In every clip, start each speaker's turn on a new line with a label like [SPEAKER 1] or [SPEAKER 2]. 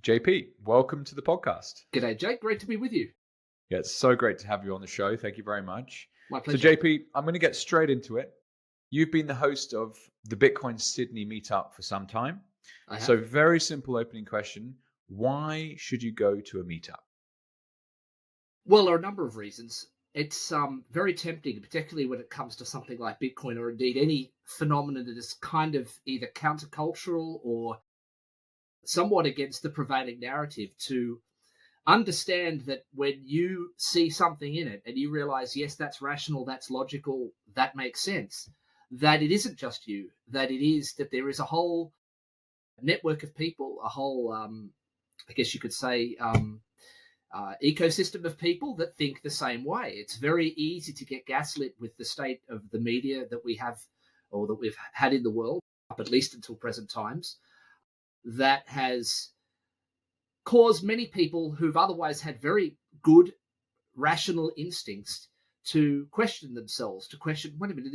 [SPEAKER 1] JP, welcome to the podcast.
[SPEAKER 2] G'day, Jake. Great to be with you.
[SPEAKER 1] Yeah, it's so great to have you on the show. Thank you very much.
[SPEAKER 2] My pleasure.
[SPEAKER 1] So JP, I'm going to get straight into it. You've been the host of the Bitcoin Sydney Meetup for some time. So very simple opening question. Why should you go to a meetup?
[SPEAKER 2] Well, there are a number of reasons. It's very tempting, particularly when it comes to something like Bitcoin or indeed any phenomenon that is kind of either countercultural or somewhat against the prevailing narrative, to understand that when you see something in it and you realize, yes, that's rational, that's logical, that makes sense, that it isn't just you, that there is a whole network of people, a whole, I guess you could say, ecosystem of people that think the same way. It's very easy to get gaslit with the state of the media that we have, or that we've had in the world, up at least until present times, that has caused many people who've otherwise had very good, rational instincts to question themselves, to question, wait a minute,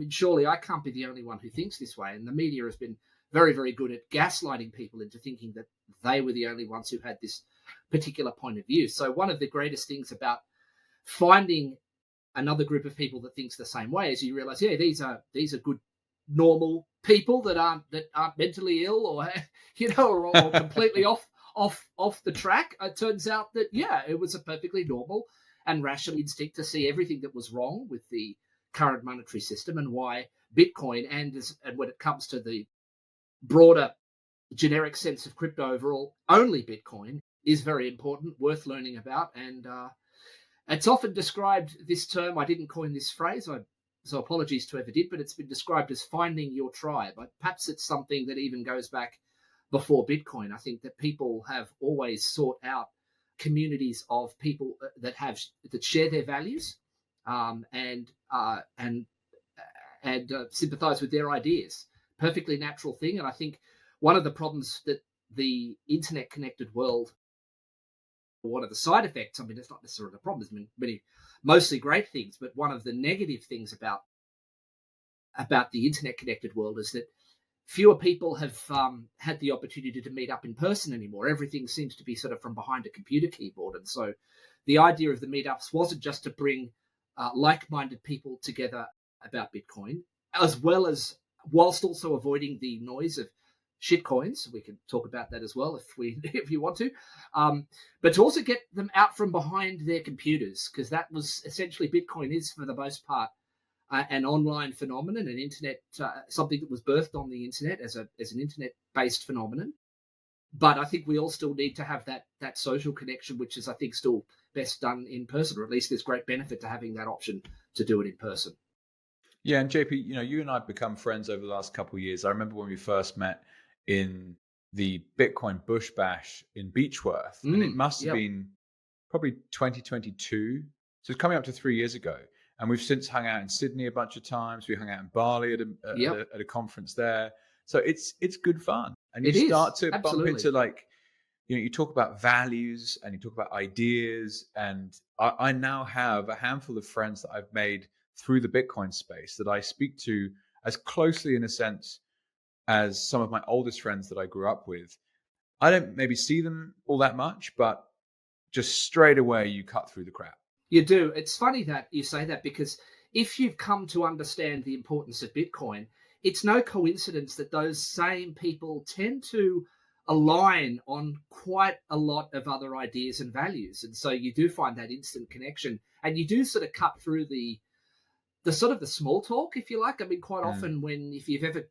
[SPEAKER 2] surely I can't be the only one who thinks this way. And the media has been very, very good at gaslighting people into thinking that they were the only ones who had this particular point of view. So one of the greatest things about finding another group of people that thinks the same way is you realize, yeah, these are good, normal people that aren't mentally ill or or completely off the track. It turns out that it was a perfectly normal and rational instinct to see everything that was wrong with the current monetary system, and why Bitcoin and when it comes to the broader generic sense of crypto overall, only Bitcoin is very important, worth learning about. And it's often described, this term, I didn't coin this phrase, so apologies to whoever did, but it's been described as finding your tribe. Perhaps it's something that even goes back before Bitcoin. I think that people have always sought out communities of people that share their values and sympathize with their ideas. Perfectly natural thing. And I think one of the problems that the internet connected world, one of the side effects, it's not necessarily a problem, there's many mostly great things, but one of the negative things about the internet connected world is that fewer people have had the opportunity to meet up in person anymore. Everything seems to be sort of from behind a computer keyboard. And so the idea of the meetups wasn't just to bring like-minded people together about Bitcoin, as well as whilst also avoiding the noise of shitcoins. We can talk about that as well if you want to, but to also get them out from behind their computers, because that was essentially Bitcoin is, for the most part, an online phenomenon, an internet, something that was birthed on the internet as an internet-based phenomenon. But I think we all still need to have that social connection, which is, I think, still best done in person, or at least there's great benefit to having that option to do it in person.
[SPEAKER 1] Yeah, and JP, you and I have become friends over the last couple of years. I remember when we first met in the Bitcoin Bush Bash in Beechworth, and it must have been probably 2022. So it's coming up to 3 years ago. And we've since hung out in Sydney a bunch of times. We hung out in Bali at a conference there. So it's good fun. And you start to bump into you talk about values and you talk about ideas. And I now have a handful of friends that I've made through the Bitcoin space that I speak to as closely, in a sense, as some of my oldest friends that I grew up with. I don't maybe see them all that much, but just straight away you cut through the crap.
[SPEAKER 2] You do. It's funny that you say that, because if you've come to understand the importance of Bitcoin, it's no coincidence that those same people tend to align on quite a lot of other ideas and values. And so you do find that instant connection, and you do sort of cut through the sort of the small talk, if you like. Quite often if you've ever,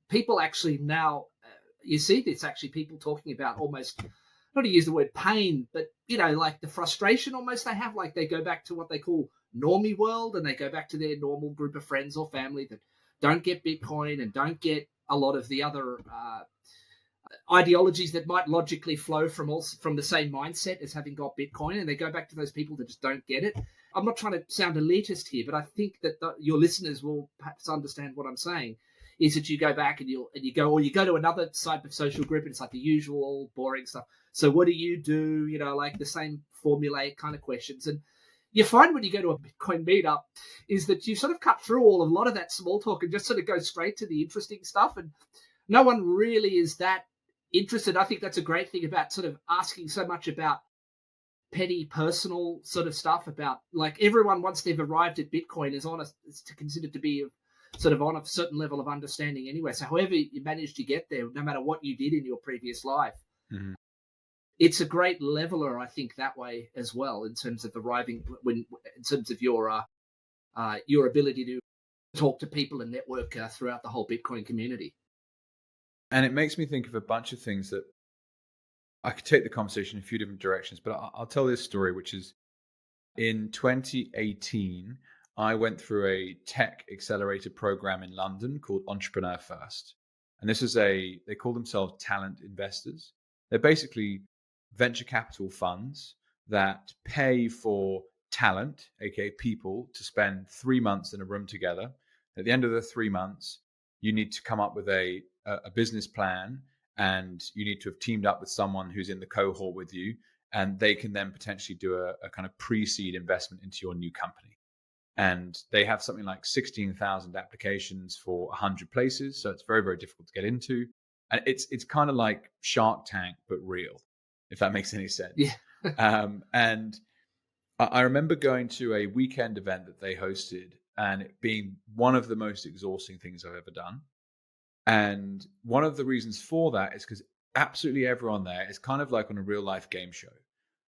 [SPEAKER 2] people actually now, you see this actually, people talking about almost, not to use the word pain, but, like the frustration almost they have, like they go back to what they call normie world, and they go back to their normal group of friends or family that don't get Bitcoin and don't get a lot of the other ideologies that might logically flow from the same mindset as having got Bitcoin, and they go back to those people that just don't get it. I'm not trying to sound elitist here, but I think that your listeners will perhaps understand what I'm saying, is that you go back and you go to another type of social group, and it's like the usual boring stuff. So what do you do? Like the same formulaic kind of questions. And you find when you go to a Bitcoin meetup is that you sort of cut through a lot of that small talk and just sort of go straight to the interesting stuff. And no one really is that interested. I think that's a great thing about sort of asking so much about petty personal sort of stuff, about like everyone, once they've arrived at Bitcoin, is considered to be sort of on a certain level of understanding anyway. So however you managed to get there, no matter what you did in your previous life, it's a great leveler, I think, that way as well, in terms of arriving in terms of your ability to talk to people and network throughout the whole Bitcoin community.
[SPEAKER 1] And it makes me think of a bunch of things that I could take the conversation in a few different directions, but I'll tell this story, which is in 2018, I went through a tech accelerator program in London called Entrepreneur First. And this is they call themselves talent investors. They're basically venture capital funds that pay for talent, aka people, to spend 3 months in a room together. At the end of the 3 months, you need to come up with a business plan, and you need to have teamed up with someone who's in the cohort with you, and they can then potentially do a kind of pre-seed investment into your new company. And they have something like 16,000 applications for 100 places. So it's very, very difficult to get into. And it's kind of like Shark Tank, but real, if that makes any sense.
[SPEAKER 2] Yeah.
[SPEAKER 1] And I remember going to a weekend event that they hosted, and it being one of the most exhausting things I've ever done. And one of the reasons for that is because absolutely everyone there is kind of like on a real life game show.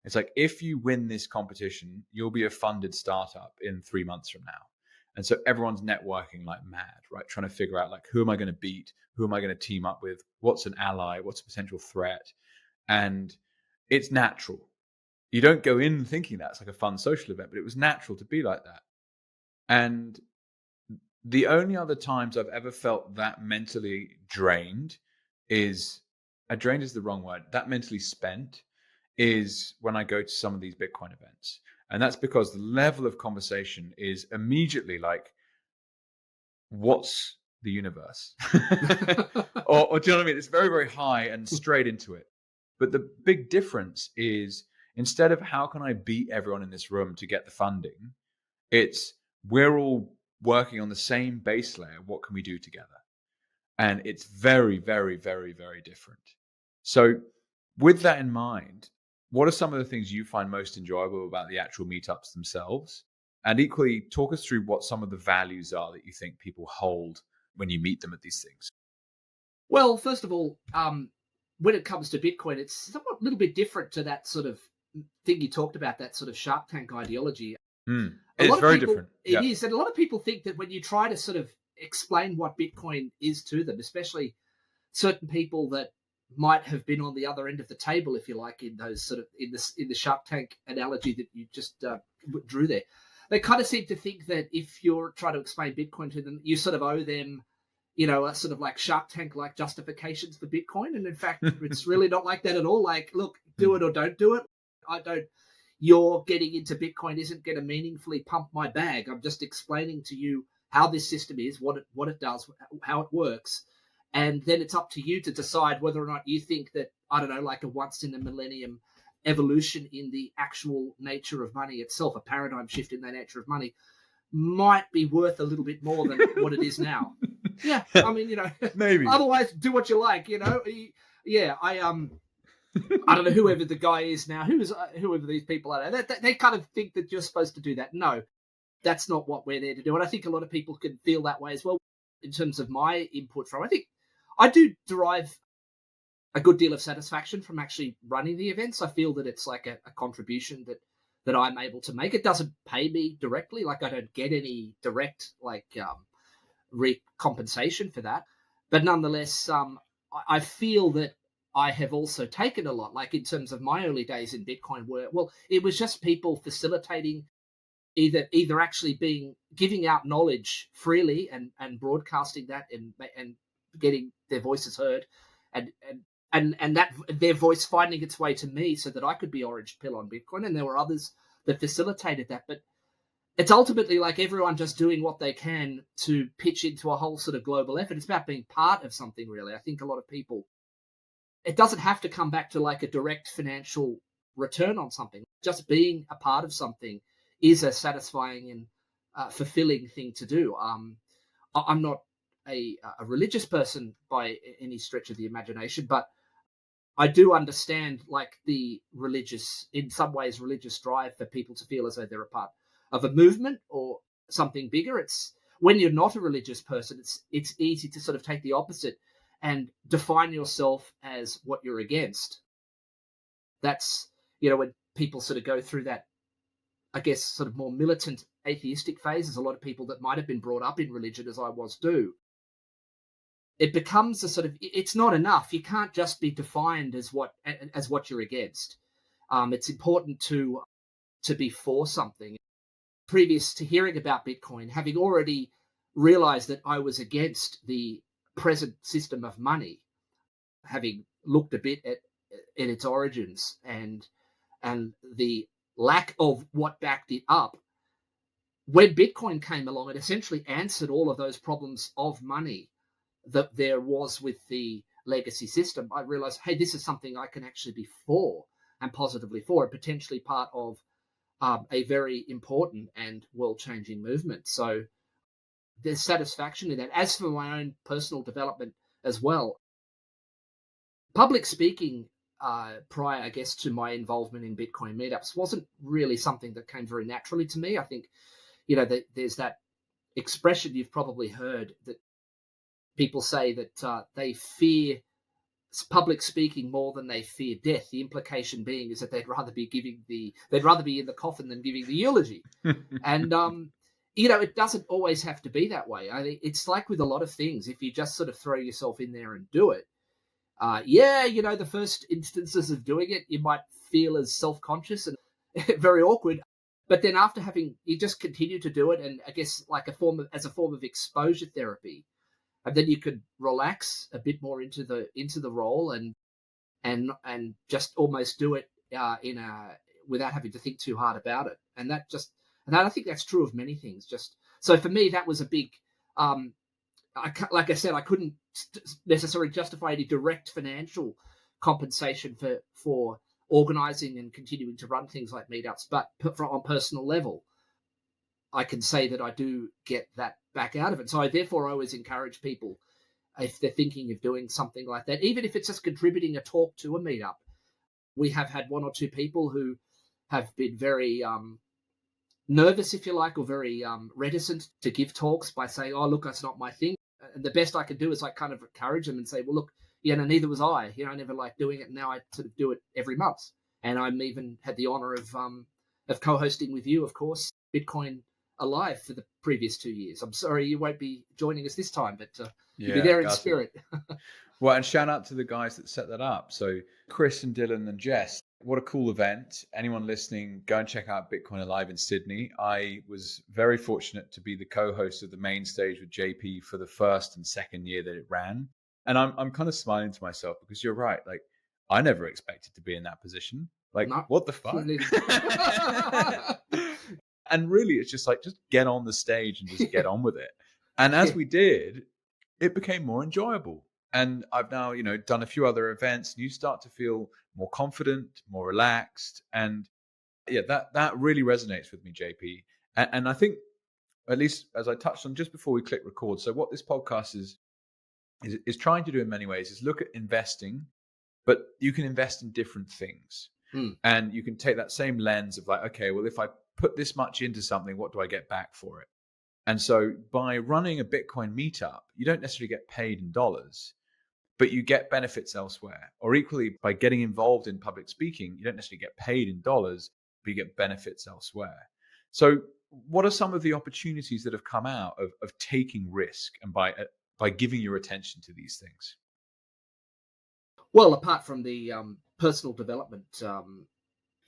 [SPEAKER 1] It's like, if you win this competition, you'll be a funded startup in 3 months from now. And so everyone's networking like mad, right? Trying to figure out, like, who am I going to beat? Who am I going to team up with? What's an ally? What's a potential threat? And it's natural. You don't go in thinking that's like a fun social event, but it was natural to be like that. And the only other times I've ever felt that mentally drained is the wrong word. That mentally spent is when I go to some of these Bitcoin events. And that's because the level of conversation is immediately like, what's the universe? or do you know what I mean? It's very, very high and straight into it. But the big difference is, instead of how can I beat everyone in this room to get the funding, it's we're all working on the same base layer. What can we do together? And it's very, very, very, very different. So with that in mind, what are some of the things you find most enjoyable about the actual meetups themselves? And equally, talk us through what some of the values are that you think people hold when you meet them at these things.
[SPEAKER 2] Well, first of all, when it comes to Bitcoin, it's somewhat a little bit different to that sort of thing you talked about, that sort of Shark Tank ideology.
[SPEAKER 1] It's very different.
[SPEAKER 2] It is. And a lot of people think that when you try to sort of explain what Bitcoin is to them, especially certain people that might have been on the other end of the table, if you like, in those sort of in the Shark Tank analogy that you just drew there, they kind of seem to think that if you're trying to explain Bitcoin to them, you sort of owe them, a sort of like Shark Tank like justifications for Bitcoin. And in fact, it's really not like that at all. Like, look, do it or don't do it. Your getting into Bitcoin isn't going to meaningfully pump my bag. I'm just explaining to you how this system is, what it does, how it works. And then it's up to you to decide whether or not you think that, I don't know, like a once in a millennium evolution in the actual nature of money itself, a paradigm shift in the nature of money, might be worth a little bit more than what it is now. Yeah, I mean,
[SPEAKER 1] maybe.
[SPEAKER 2] Otherwise, do what you like, Yeah, I don't know whoever the guy is now, whoever these people are. They kind of think that you're supposed to do that. No, that's not what we're there to do. And I think a lot of people can feel that way as well. In terms of my input from, I think I do derive a good deal of satisfaction from actually running the events. I feel that it's like a contribution that I'm able to make. It doesn't pay me directly. Like, I don't get any direct compensation for that. But nonetheless, I feel that I have also taken a lot, like in terms of my early days in Bitcoin, where, well, it was just people facilitating either actually giving out knowledge freely and broadcasting that and getting their voices heard and that their voice finding its way to me so that I could be orange pill on Bitcoin. And there were others that facilitated that. But it's ultimately like everyone just doing what they can to pitch into a whole sort of global effort. It's about being part of something, really. I think a lot of people, it doesn't have to come back to like a direct financial return on something. Just being a part of something is a satisfying and fulfilling thing to do. I'm not a religious person by any stretch of the imagination, but I do understand like the religious, in some ways, religious drive for people to feel as though they're a part of a movement or something bigger. It's when you're not a religious person, it's easy to sort of take the opposite and define yourself as what you're against. That's, when people sort of go through that, I guess, sort of more militant atheistic phase, as a lot of people that might have been brought up in religion, as I was, do. It becomes a sort of, it's not enough. You can't just be defined as what you're against. It's important to be for something. Previous to hearing about Bitcoin, having already realized that I was against the present system of money, having looked a bit at its origins and the lack of what backed it up, when Bitcoin came along, it essentially answered all of those problems of money that there was with the legacy system. I realized, hey, this is something I can actually be for and positively for, and potentially part of a very important and world-changing movement. So there's satisfaction in that. As for my own personal development as well, public speaking prior, I guess, to my involvement in Bitcoin meetups wasn't really something that came very naturally to me. I think, there's that expression you've probably heard that people say that they fear public speaking more than they fear death. The implication being is that they'd rather be in the coffin than giving the eulogy. And it doesn't always have to be that way. It's like with a lot of things. If you just sort of throw yourself in there and do it, the first instances of doing it, you might feel as self-conscious and very awkward. But then after you just continue to do it, and I guess like as a form of exposure therapy, and then you could relax a bit more into the role and just almost do it without having to think too hard about it. And I think that's true of many things. Just so for me, that was a big. Like I said, I couldn't necessarily justify any direct financial compensation for organizing and continuing to run things like meetups, but on a personal level, I can say that I do get that back out of it. So I therefore always encourage people, if they're thinking of doing something like that, even if it's just contributing a talk to a meetup. We have had one or two people who have been very nervous, if you like, or very reticent to give talks by saying, oh, look, that's not my thing. And the best I can do is kind of encourage them and say, well, look, neither was I. I never liked doing it. And now I sort of do it every month. And I'm even had the honor of co-hosting with you, of course, Bitcoin Alive for the previous 2 years. I'm sorry you won't be joining us this time, but you'll be there in spirit.
[SPEAKER 1] Well, and shout out to the guys that set that up. So Chris and Dylan and Jess, what a cool event. Anyone listening, go and check out Bitcoin Alive in Sydney. I was very fortunate to be the co-host of the main stage with JP for the first and second year that it ran. And I'm kind of smiling to myself because you're right. Like, I never expected to be in that position. Like, what the fuck? And really, it's just get on the stage and just get on with it. And as we did, it became more enjoyable. And I've now, done a few other events, and you start to feel more confident, more relaxed. And yeah, that really resonates with me, JP. And I think, at least as I touched on just before we click record, so what this podcast is trying to do in many ways is look at investing, but you can invest in different things. And you can take that same lens of okay, well, if I put this much into something, what do I get back for it? And so by running a Bitcoin meetup, you don't necessarily get paid in dollars, but you get benefits elsewhere. Or equally, by getting involved in public speaking, you don't necessarily get paid in dollars, but you get benefits elsewhere. So what are some of the opportunities that have come out of taking risk and by giving your attention to these things?
[SPEAKER 2] Well, apart from the personal development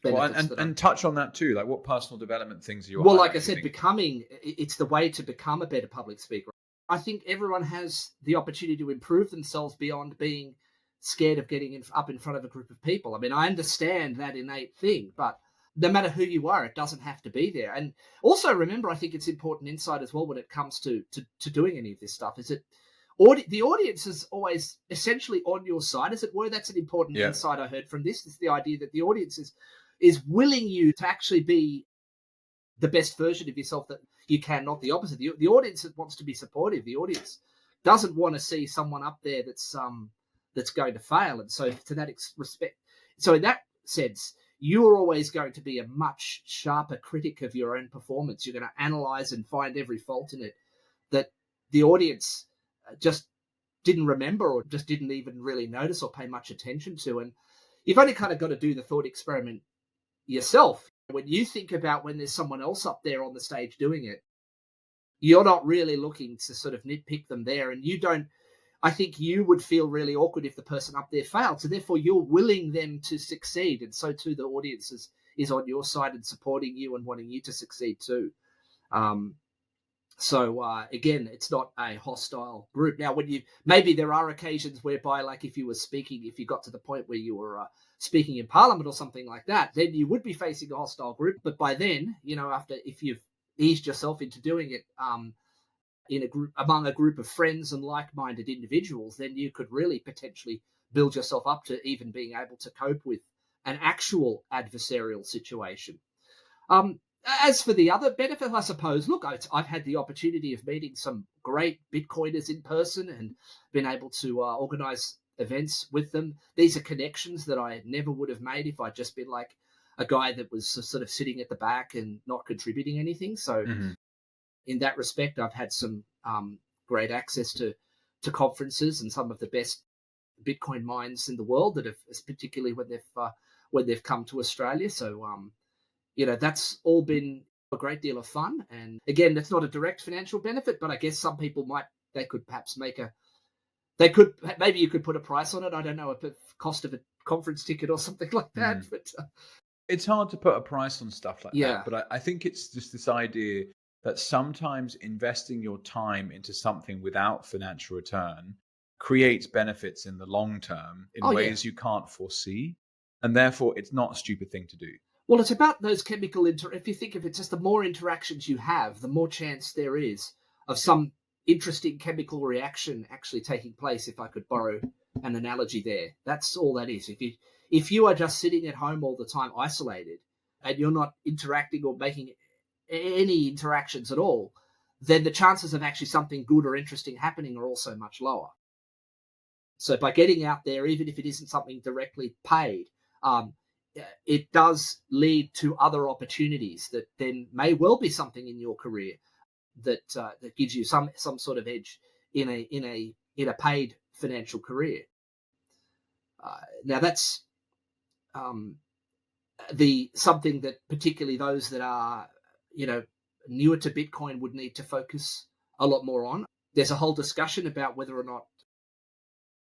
[SPEAKER 1] and touch on that too. Like, what personal development things are you?
[SPEAKER 2] Well, like I said, it's the way to become a better public speaker. I think everyone has the opportunity to improve themselves beyond being scared of getting up in front of a group of people. I mean, I understand that innate thing, but no matter who you are, it doesn't have to be there. And also remember, I think it's important insight as well when it comes to doing any of this stuff, is that the audience is always essentially on your side, as it were. That's an important insight I heard from this. It's the idea that the audience is willing you to actually be the best version of yourself that you can, not the opposite. The audience wants to be supportive. The audience doesn't want to see someone up there that's that's going to fail. And so to that respect, so in that sense, you're always going to be a much sharper critic of your own performance. You're going to analyze and find every fault in it that the audience just didn't remember or just didn't even really notice or pay much attention to. And you've only kind of got to do the thought experiment yourself. When you think about when there's someone else up there on the stage doing it, you're not really looking to sort of nitpick them there. And you don't, I think you would feel really awkward if the person up there failed. So therefore you're willing them to succeed. And so too, the audience is on your side and supporting you and wanting you to succeed too. So again, it's not a hostile group. Now, maybe there are occasions whereby, like if you were speaking, if you got to the point where you were speaking in Parliament or something like that, then you would be facing a hostile group. But by then, if you've eased yourself into doing it in a group, among a group of friends and like-minded individuals, then you could really potentially build yourself up to even being able to cope with an actual adversarial situation. As for the other benefit, I suppose, look, I've had the opportunity of meeting some great Bitcoiners in person and been able to organize events with them. These are connections that I never would have made if I'd just been like a guy that was sort of sitting at the back and not contributing anything. So in that respect, I've had some great access to conferences and some of the best Bitcoin minds in the world that have, particularly when they've come to Australia. So, that's all been a great deal of fun. And again, that's not a direct financial benefit, but I guess some people maybe you could put a price on it. I don't know, a cost of a conference ticket or something like that. But
[SPEAKER 1] it's hard to put a price on stuff like that. But I think it's just this idea that sometimes investing your time into something without financial return creates benefits in the long term in ways you can't foresee. And therefore, it's not a stupid thing to do.
[SPEAKER 2] Well, it's about those chemical if you think of it, just the more interactions you have, the more chance there is of some interesting chemical reaction actually taking place, if I could borrow an analogy there. That's all that is. If you are just sitting at home all the time isolated and you're not interacting or making any interactions at all, then the chances of actually something good or interesting happening are also much lower. So by getting out there, even if it isn't something directly paid, it does lead to other opportunities that then may well be something in your career that gives you some sort of edge in a paid financial career. Now that's something that particularly those that are newer to Bitcoin would need to focus a lot more on. There's a whole discussion about whether or not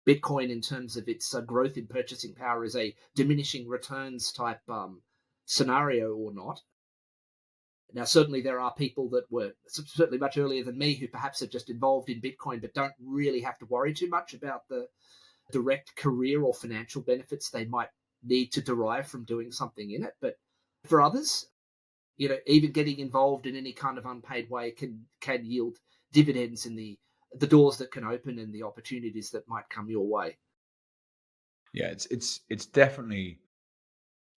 [SPEAKER 2] Bitcoin, in terms of its growth in purchasing power, is a diminishing returns type scenario or not. Now, certainly there are people that were certainly much earlier than me who perhaps are just involved in Bitcoin but don't really have to worry too much about the direct career or financial benefits they might need to derive from doing something in it. But for others, even getting involved in any kind of unpaid way can yield dividends in the doors that can open and the opportunities that might come your way.
[SPEAKER 1] Yeah, it's definitely,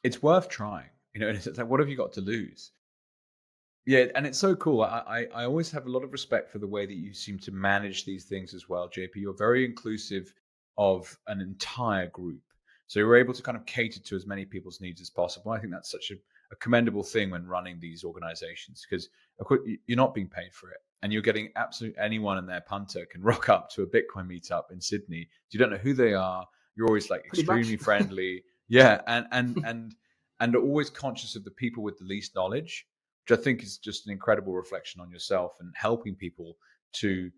[SPEAKER 1] it's worth trying. It's like, what have you got to lose? Yeah, and it's so cool. I always have a lot of respect for the way that you seem to manage these things as well, JP. You're very inclusive of an entire group. So you're able to kind of cater to as many people's needs as possible. I think that's such a commendable thing when running these organizations, because of course you're not being paid for it. And you're getting absolutely anyone and their punter can rock up to a Bitcoin meetup in Sydney. You don't know who they are. You're always like extremely friendly. Yeah. And always conscious of the people with the least knowledge, which I think is just an incredible reflection on yourself and helping people to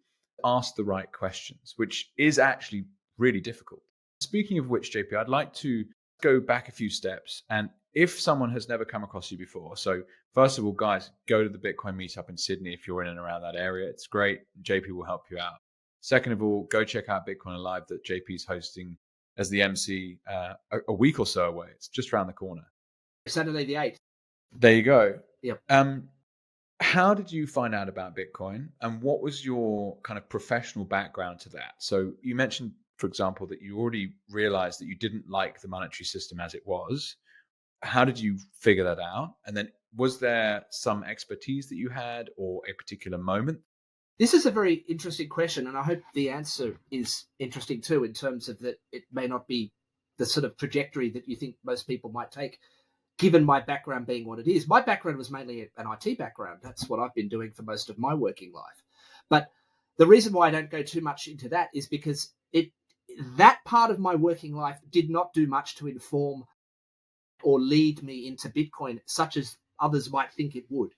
[SPEAKER 1] ask the right questions, which is actually really difficult. Speaking of which, JP, I'd like to go back a few steps. And if someone has never come across you before, so first of all, guys, go to the Bitcoin meetup in Sydney if you're in and around that area. It's great. JP will help you out. Second of all, go check out Bitcoin Alive that JP's hosting as the MC a week or so away. It's just around the corner.
[SPEAKER 2] Saturday the 8th.
[SPEAKER 1] There you go.
[SPEAKER 2] Yep.
[SPEAKER 1] How did you find out about Bitcoin, and what was your kind of professional background to that? So you mentioned, for example, that you already realized that you didn't like the monetary system as it was. How did you figure that out? And then was there some expertise that you had or a particular moment?
[SPEAKER 2] This is a very interesting question, and I hope the answer is interesting too, in terms of that it may not be the sort of trajectory that you think most people might take, given my background being what it is. My background was mainly an IT background. That's what I've been doing for most of my working life. But the reason why I don't go too much into that is because that part of my working life did not do much to inform or lead me into Bitcoin, such as others might think it would.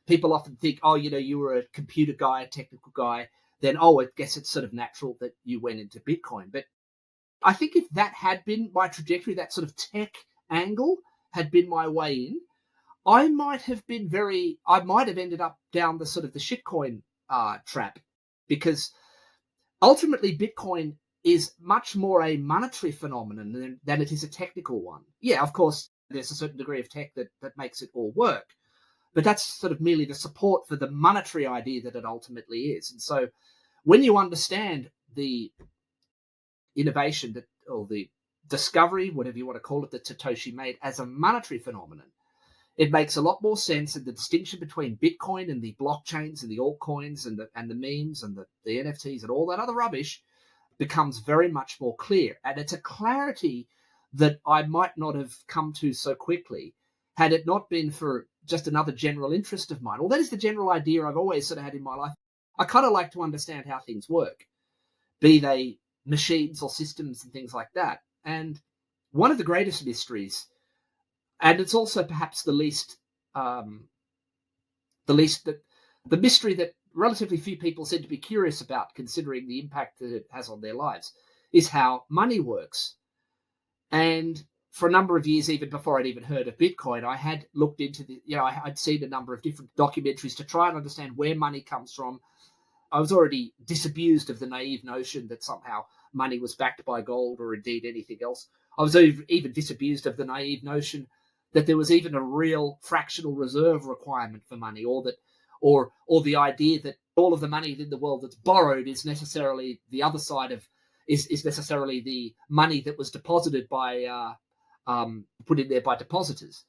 [SPEAKER 2] People often think, oh, you were a computer guy, a technical guy, then, I guess it's sort of natural that you went into Bitcoin. But I think if that had been my trajectory, that sort of tech angle had been my way in, I might have ended up down the sort of the shitcoin trap, because ultimately Bitcoin is much more a monetary phenomenon than it is a technical one. Yeah, of course, there's a certain degree of tech that makes it all work. But that's sort of merely the support for the monetary idea that it ultimately is. And so when you understand the innovation or the discovery, whatever you want to call it, that Satoshi made as a monetary phenomenon, it makes a lot more sense, and the distinction between Bitcoin and the blockchains and the altcoins and the memes and the NFTs and all that other rubbish becomes very much more clear. And it's a clarity that I might not have come to so quickly had it not been for just another general interest of mine. Well, that is the general idea I've always sort of had in my life. I kind of like to understand how things work, be they machines or systems and things like that. And one of the greatest mysteries, and it's also perhaps the mystery that relatively few people seem to be curious about, considering the impact that it has on their lives, is how money works. And for a number of years, even before I'd even heard of Bitcoin, I had looked into I'd seen a number of different documentaries to try and understand where money comes from. I was already disabused of the naive notion that somehow money was backed by gold or indeed anything else. I was even disabused of the naive notion that there was even a real fractional reserve requirement for money, or the idea that all of the money in the world that's borrowed is necessarily the other side of is necessarily the money that was deposited by put in there by depositors.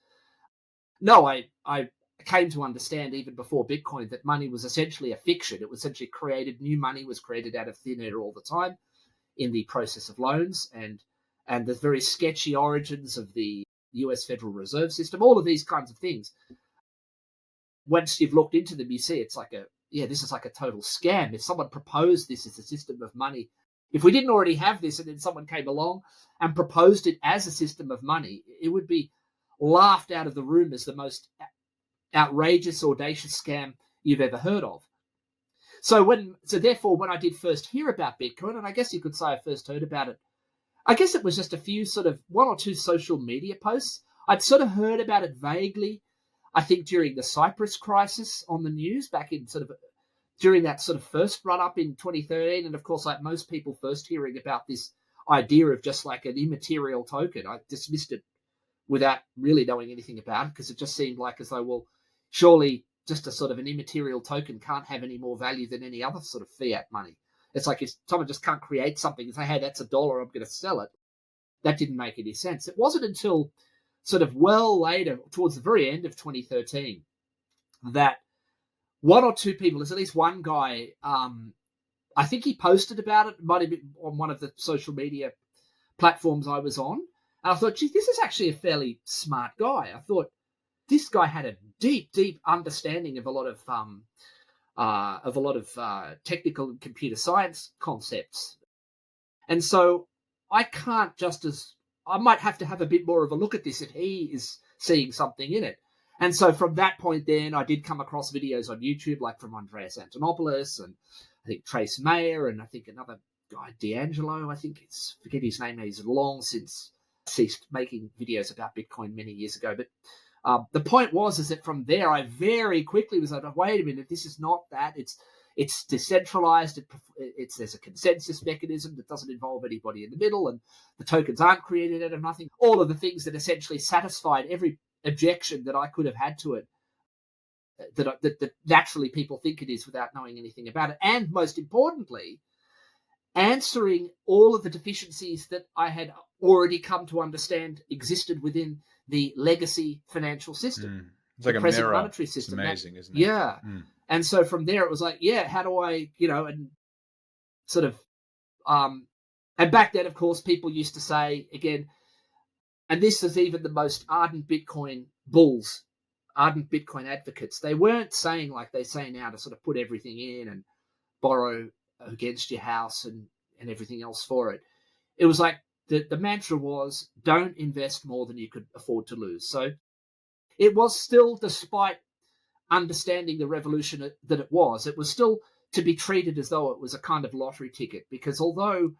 [SPEAKER 2] No, I came to understand even before Bitcoin that money was essentially a fiction. It was essentially created. New money was created out of thin air all the time in the process of loans, and the very sketchy origins of the US Federal Reserve System, all of these kinds of things. Once you've looked into them, you see it's like this is like a total scam. If someone proposed this as a system of money, if we didn't already have this and then someone came along and proposed it as a system of money, it would be laughed out of the room as the most outrageous, audacious scam you've ever heard of. So therefore, when I did first hear about Bitcoin, and I guess you could say I first heard about it, I guess it was just a few sort of one or two social media posts. I'd sort of heard about it vaguely, I think during the Cyprus crisis on the news back in during that sort of first run up in 2013. And of course, like most people first hearing about this idea of just like an immaterial token, I dismissed it without really knowing anything about it, because it just seemed like as though, well, surely just a sort of an immaterial token can't have any more value than any other sort of fiat money. It's like if someone just can't create something and say, hey, that's $1, I'm going to sell it. That didn't make any sense. It wasn't until sort of well later, towards the very end of 2013, that one or two people, there's at least one guy, I think he posted about it, might have been on one of the social media platforms I was on. And I thought, gee, this is actually a fairly smart guy. I thought this guy had a deep, deep understanding of a lot of technical and computer science concepts. And so I might have to have a bit more of a look at this if he is seeing something in it. And so from that point then, I did come across videos on YouTube, like from Andreas Antonopoulos and I think Trace Mayer and I think another guy, D'Angelo, forget his name, he's long since ceased making videos about Bitcoin many years ago. But the point is that from there, I very quickly was like, wait a minute, this is not that. It's decentralized. There's a consensus mechanism that doesn't involve anybody in the middle, and the tokens aren't created out of nothing. All of the things that essentially satisfied every objection that I could have had to it, that naturally people think it is without knowing anything about it. And most importantly, answering all of the deficiencies that I had already come to understand existed within the legacy financial system.
[SPEAKER 1] It's like
[SPEAKER 2] the
[SPEAKER 1] a
[SPEAKER 2] present
[SPEAKER 1] mirror.
[SPEAKER 2] monetary system.
[SPEAKER 1] It's amazing, isn't it?
[SPEAKER 2] Yeah. And so from there, it was like, yeah, how do I, and sort of, and back then, of course, people used to say, again, and this is even the most ardent Bitcoin bulls, ardent Bitcoin advocates, they weren't saying like they say now to sort of put everything in and borrow against your house and everything else for it. It was like the mantra was, don't invest more than you could afford to lose. So it was still, despite understanding the revolution that it was still to be treated as though it was a kind of lottery ticket, because although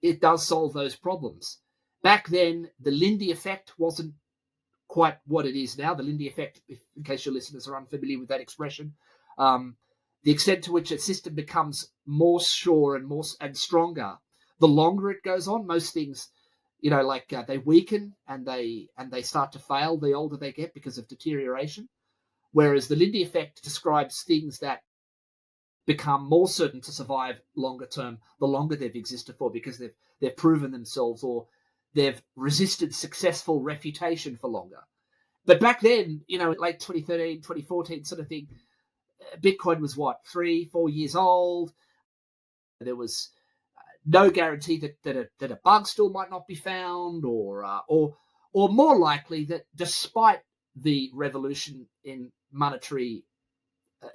[SPEAKER 2] it does solve those problems, back then the Lindy effect wasn't quite what it is now. The Lindy effect, in case your listeners are unfamiliar with that expression, the extent to which a system becomes more sure and stronger the longer it goes on. Most things, they weaken and they start to fail the older they get because of deterioration. Whereas the Lindy effect describes things that become more certain to survive longer term the longer they've existed for, because they've proven themselves, or they've resisted successful refutation for longer. But back then, late 2013, 2014 sort of thing, Bitcoin was 3-4 years old. There was no guarantee that a bug still might not be found, or more likely that despite the revolution in monetary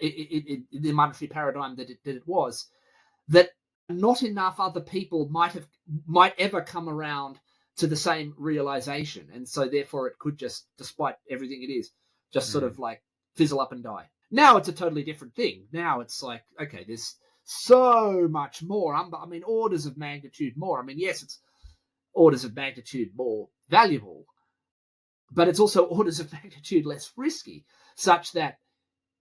[SPEAKER 2] in the monetary paradigm that it was, that not enough other people might ever come around to the same realization, and so therefore it could just, despite everything it is, just sort of like fizzle up and die. Now it's a totally different thing. Now it's like, okay, there's so much more. I mean, orders of magnitude more. I mean, yes, it's orders of magnitude more valuable, but it's also orders of magnitude less risky, such that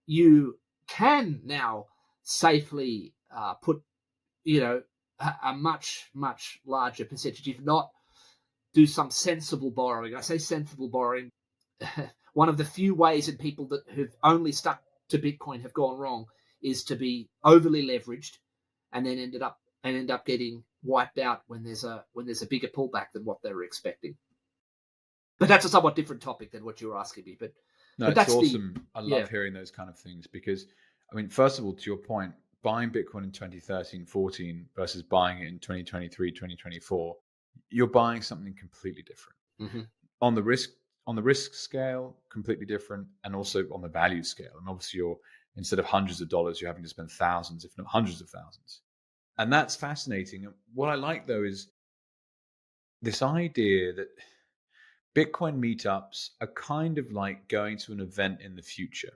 [SPEAKER 2] you can now safely put, a much, much larger percentage, if not do some sensible borrowing. I say sensible borrowing. One of the few ways in people that have only stuck to Bitcoin have gone wrong is to be overly leveraged and then end up getting wiped out when there's a bigger pullback than what they were expecting. But that's a somewhat different topic than what you were asking me. But
[SPEAKER 1] it's
[SPEAKER 2] that's
[SPEAKER 1] awesome. I love hearing those kind of things, because, I mean, first of all, to your point, buying Bitcoin in 2013, 14 versus buying it in 2023, 2024, you're buying something completely different.
[SPEAKER 2] Mm-hmm.
[SPEAKER 1] On the risk scale, completely different, and also on the value scale. And obviously, instead of hundreds of dollars, you're having to spend thousands, if not hundreds of thousands. And that's fascinating. And what I like, though, is this idea that Bitcoin meetups are kind of like going to an event in the future.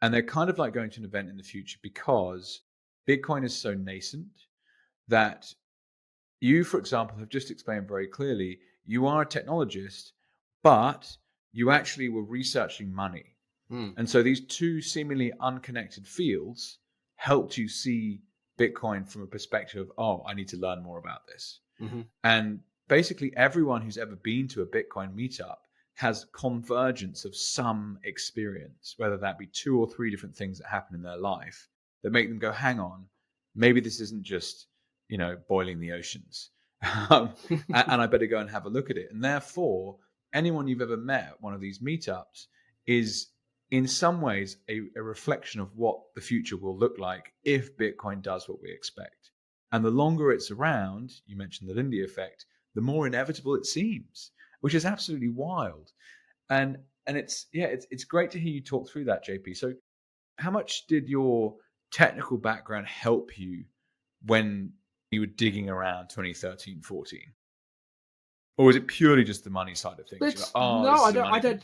[SPEAKER 1] And they're kind of like going to an event in the future because Bitcoin is so nascent that you, for example, have just explained very clearly, you are a technologist, but you actually were researching money. And so these two seemingly unconnected fields helped you see Bitcoin from a perspective of, I need to learn more about this.
[SPEAKER 2] Mm-hmm.
[SPEAKER 1] And basically everyone who's ever been to a Bitcoin meetup has convergence of some experience, whether that be 2 or 3 different things that happen in their life that make them go, hang on, maybe this isn't just, boiling the oceans. And I better go and have a look at it. And therefore, anyone you've ever met at one of these meetups is in some ways a reflection of what the future will look like if Bitcoin does what we expect. And the longer it's around, you mentioned the Lindy effect, the more inevitable it seems, which is absolutely wild. And it's great to hear you talk through that, JP. So how much did your technical background help you when you were digging around 2013, 14? Or was it purely just the money side of things?
[SPEAKER 2] I don't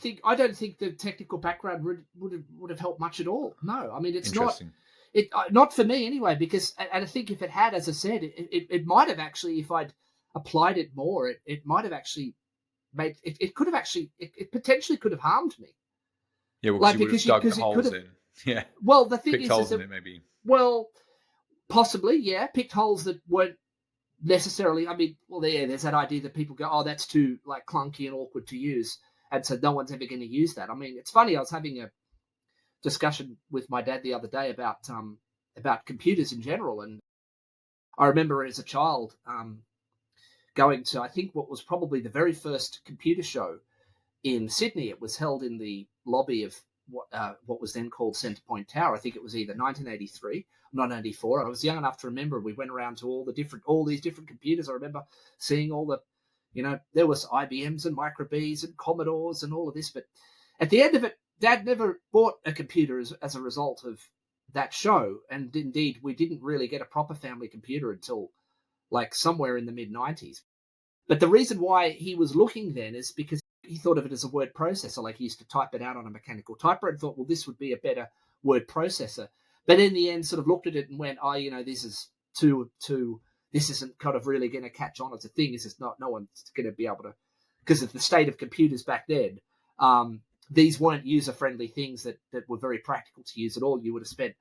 [SPEAKER 2] think the technical background would have helped much at all. No, I mean, it's not for me anyway, because, and I think if it had, as I said, it might have actually, if I'd applied it more, it might have actually made it could have actually, it potentially could have harmed me.
[SPEAKER 1] Yeah, well, because you would have dug the holes in. Yeah.
[SPEAKER 2] Well, the thing
[SPEAKER 1] picked
[SPEAKER 2] is,
[SPEAKER 1] holes in it, maybe.
[SPEAKER 2] Well, possibly, yeah, picked holes that weren't necessarily. I mean, well, there's that idea that people go, oh, that's too like clunky and awkward to use, and so no one's ever going to use that. I mean, it's funny. I was having a discussion with my dad the other day about computers in general, and I remember as a child going to, I think, what was probably the very first computer show in Sydney. It was held in the lobby of what was then called Centrepoint Tower. I think it was either 1983, 1984. I was young enough to remember. We went around to all these different computers. I remember seeing all the, there was IBMs and Micro Bs and Commodores and all of this. But at the end of it, Dad never bought a computer as a result of that show. And indeed, we didn't really get a proper family computer until like somewhere in the mid-90s. But the reason why he was looking then is because he thought of it as a word processor. Like he used to type it out on a mechanical typewriter and thought, well, this would be a better word processor. But in the end, sort of looked at it and went, this is this isn't kind of really going to catch on as a thing. This is no one's going to be able to, because of the state of computers back then. These weren't user-friendly things that were very practical to use at all. You would have spent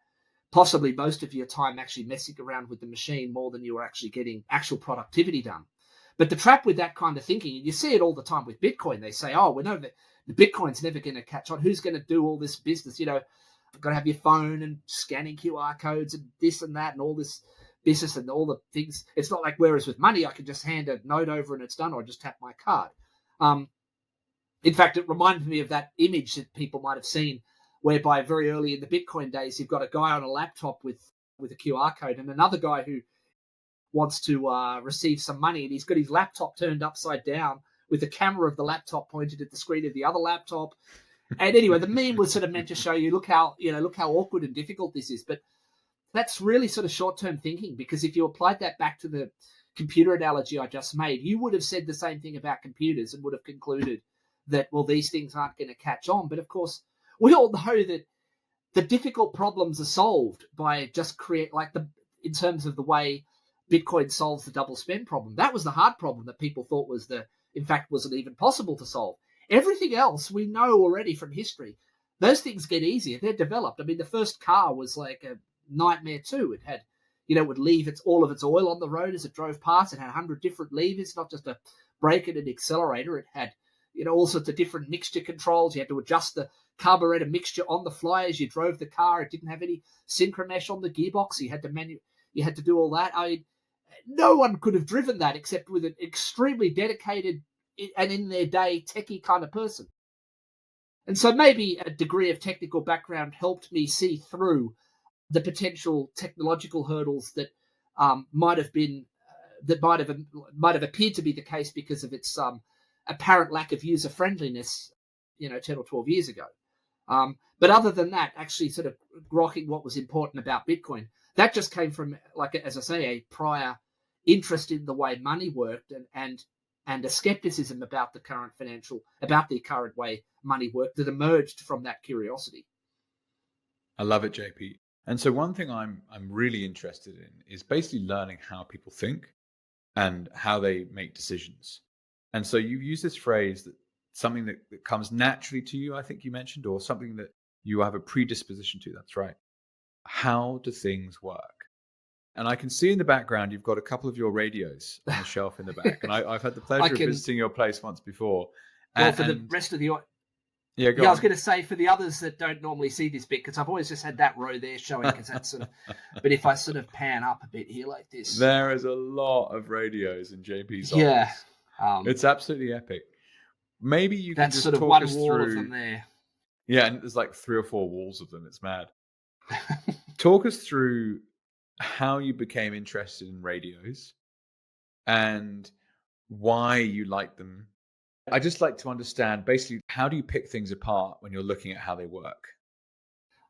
[SPEAKER 2] possibly most of your time actually messing around with the machine more than you were actually getting actual productivity done. But the trap with that kind of thinking, and you see it all the time with Bitcoin, they say, we know that the Bitcoin's never going to catch on. Who's going to do all this business? You've got to have your phone and scanning QR codes and this and that and all this business and all the things. It's not like, whereas with money, I can just hand a note over and it's done, or just tap my card. In fact, it reminded me of that image that people might have seen, whereby very early in the Bitcoin days, you've got a guy on a laptop with a QR code and another guy who wants to receive some money, and he's got his laptop turned upside down with the camera of the laptop pointed at the screen of the other laptop. And anyway, the meme was sort of meant to show you, look how awkward and difficult this is. But that's really sort of short-term thinking, because if you applied that back to the computer analogy I just made, you would have said the same thing about computers and would have concluded that, well, these things aren't going to catch on. But of course, we all know that the difficult problems are solved by just in terms of the way Bitcoin solves the double spend problem. That was the hard problem that people thought wasn't even possible to solve. Everything else we know already from history. Those things get easier. They're developed. I mean, the first car was like a nightmare too. It had, would leave all of its oil on the road as it drove past. It had 100 different levers, not just a brake and an accelerator. It had, all sorts of different mixture controls. You had to adjust the carburetor mixture on the fly as you drove the car. It didn't have any synchromesh on the gearbox. You had to do all that. No one could have driven that except with an extremely dedicated and in their day techie kind of person. And so maybe a degree of technical background helped me see through the potential technological hurdles that might have appeared to be the case because of its apparent lack of user friendliness, 10 or 12 years ago. But other than that, actually sort of grokking what was important about Bitcoin, that just came from, like, as I say, a prior interest in the way money worked and a skepticism about the current way money worked that emerged from that curiosity.
[SPEAKER 1] I love it, JP. And so one thing I'm really interested in is basically learning how people think and how they make decisions. And so you use this phrase, that something that comes naturally to you, I think you mentioned, or something that you have a predisposition to. That's right. How do things work? And I can see in the background, you've got a couple of your radios on the shelf in the back. And I've had the pleasure of visiting your place once before.
[SPEAKER 2] The rest of the...
[SPEAKER 1] Yeah,
[SPEAKER 2] I was going to say, for the others that don't normally see this bit, because I've always just had that row there showing, because that's sort of... But if I sort of pan up a bit here like this...
[SPEAKER 1] There is a lot of radios in JP's office.
[SPEAKER 2] Yeah.
[SPEAKER 1] It's absolutely epic. Maybe you can just
[SPEAKER 2] sort of
[SPEAKER 1] talk
[SPEAKER 2] one
[SPEAKER 1] us
[SPEAKER 2] wall
[SPEAKER 1] through...
[SPEAKER 2] of them there.
[SPEAKER 1] Yeah, and there's like 3 or 4 walls of them. It's mad. Talk us through how you became interested in radios and why you like them. I just like to understand, basically, how do you pick things apart when you're looking at how they work?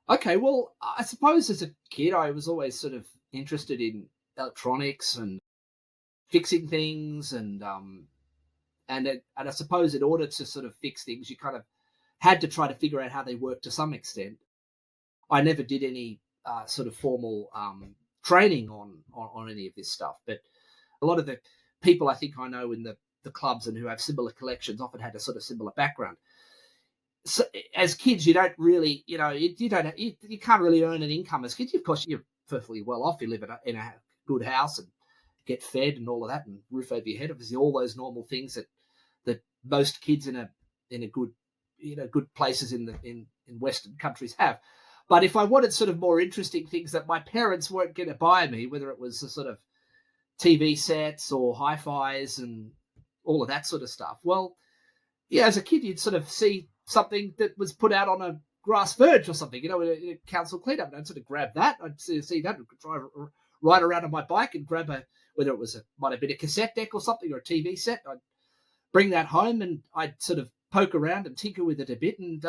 [SPEAKER 1] Okay,
[SPEAKER 2] well, I suppose as a kid, I was always sort of interested in electronics and fixing things, and I suppose in order to sort of fix things, you kind of had to try to figure out how they work to some extent. I never did any sort of formal training on any of this stuff, but a lot of the people I think I know in the clubs and who have similar collections often had a sort of similar background. So as kids, you don't really, you can't really earn an income as kids. Of course, you're perfectly well off. You live in a good house and get fed and all of that, and roof over your head. Obviously, all those normal things that most kids in a good, good places in Western countries have. But if I wanted sort of more interesting things that my parents weren't going to buy me, whether it was the sort of TV sets or hi-fis and all of that sort of stuff, well, yeah, as a kid, you'd sort of see something that was put out on grass verge or something, in a council cleanup. And I'd sort of grab that. I'd see that and drive right around on my bike and grab whether it might have been a cassette deck or something or a TV set. I'd bring that home and I'd sort of poke around and tinker with it a bit. And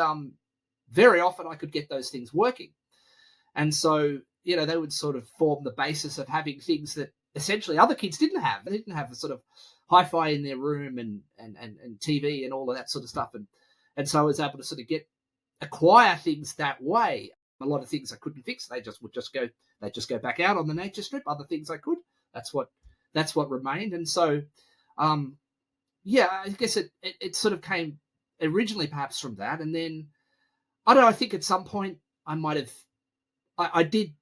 [SPEAKER 2] very often I could get those things working. And so, they would sort of form the basis of having things that essentially other kids didn't have. They didn't have the sort of hi-fi in their room and TV and all of that sort of stuff. And so I was able to sort of acquire things that way. A lot of things I couldn't fix. They'd just go back out on the nature strip. Other things I could. That's what remained. And so, I guess it sort of came originally perhaps from that. And then, I don't know, I think at some point I did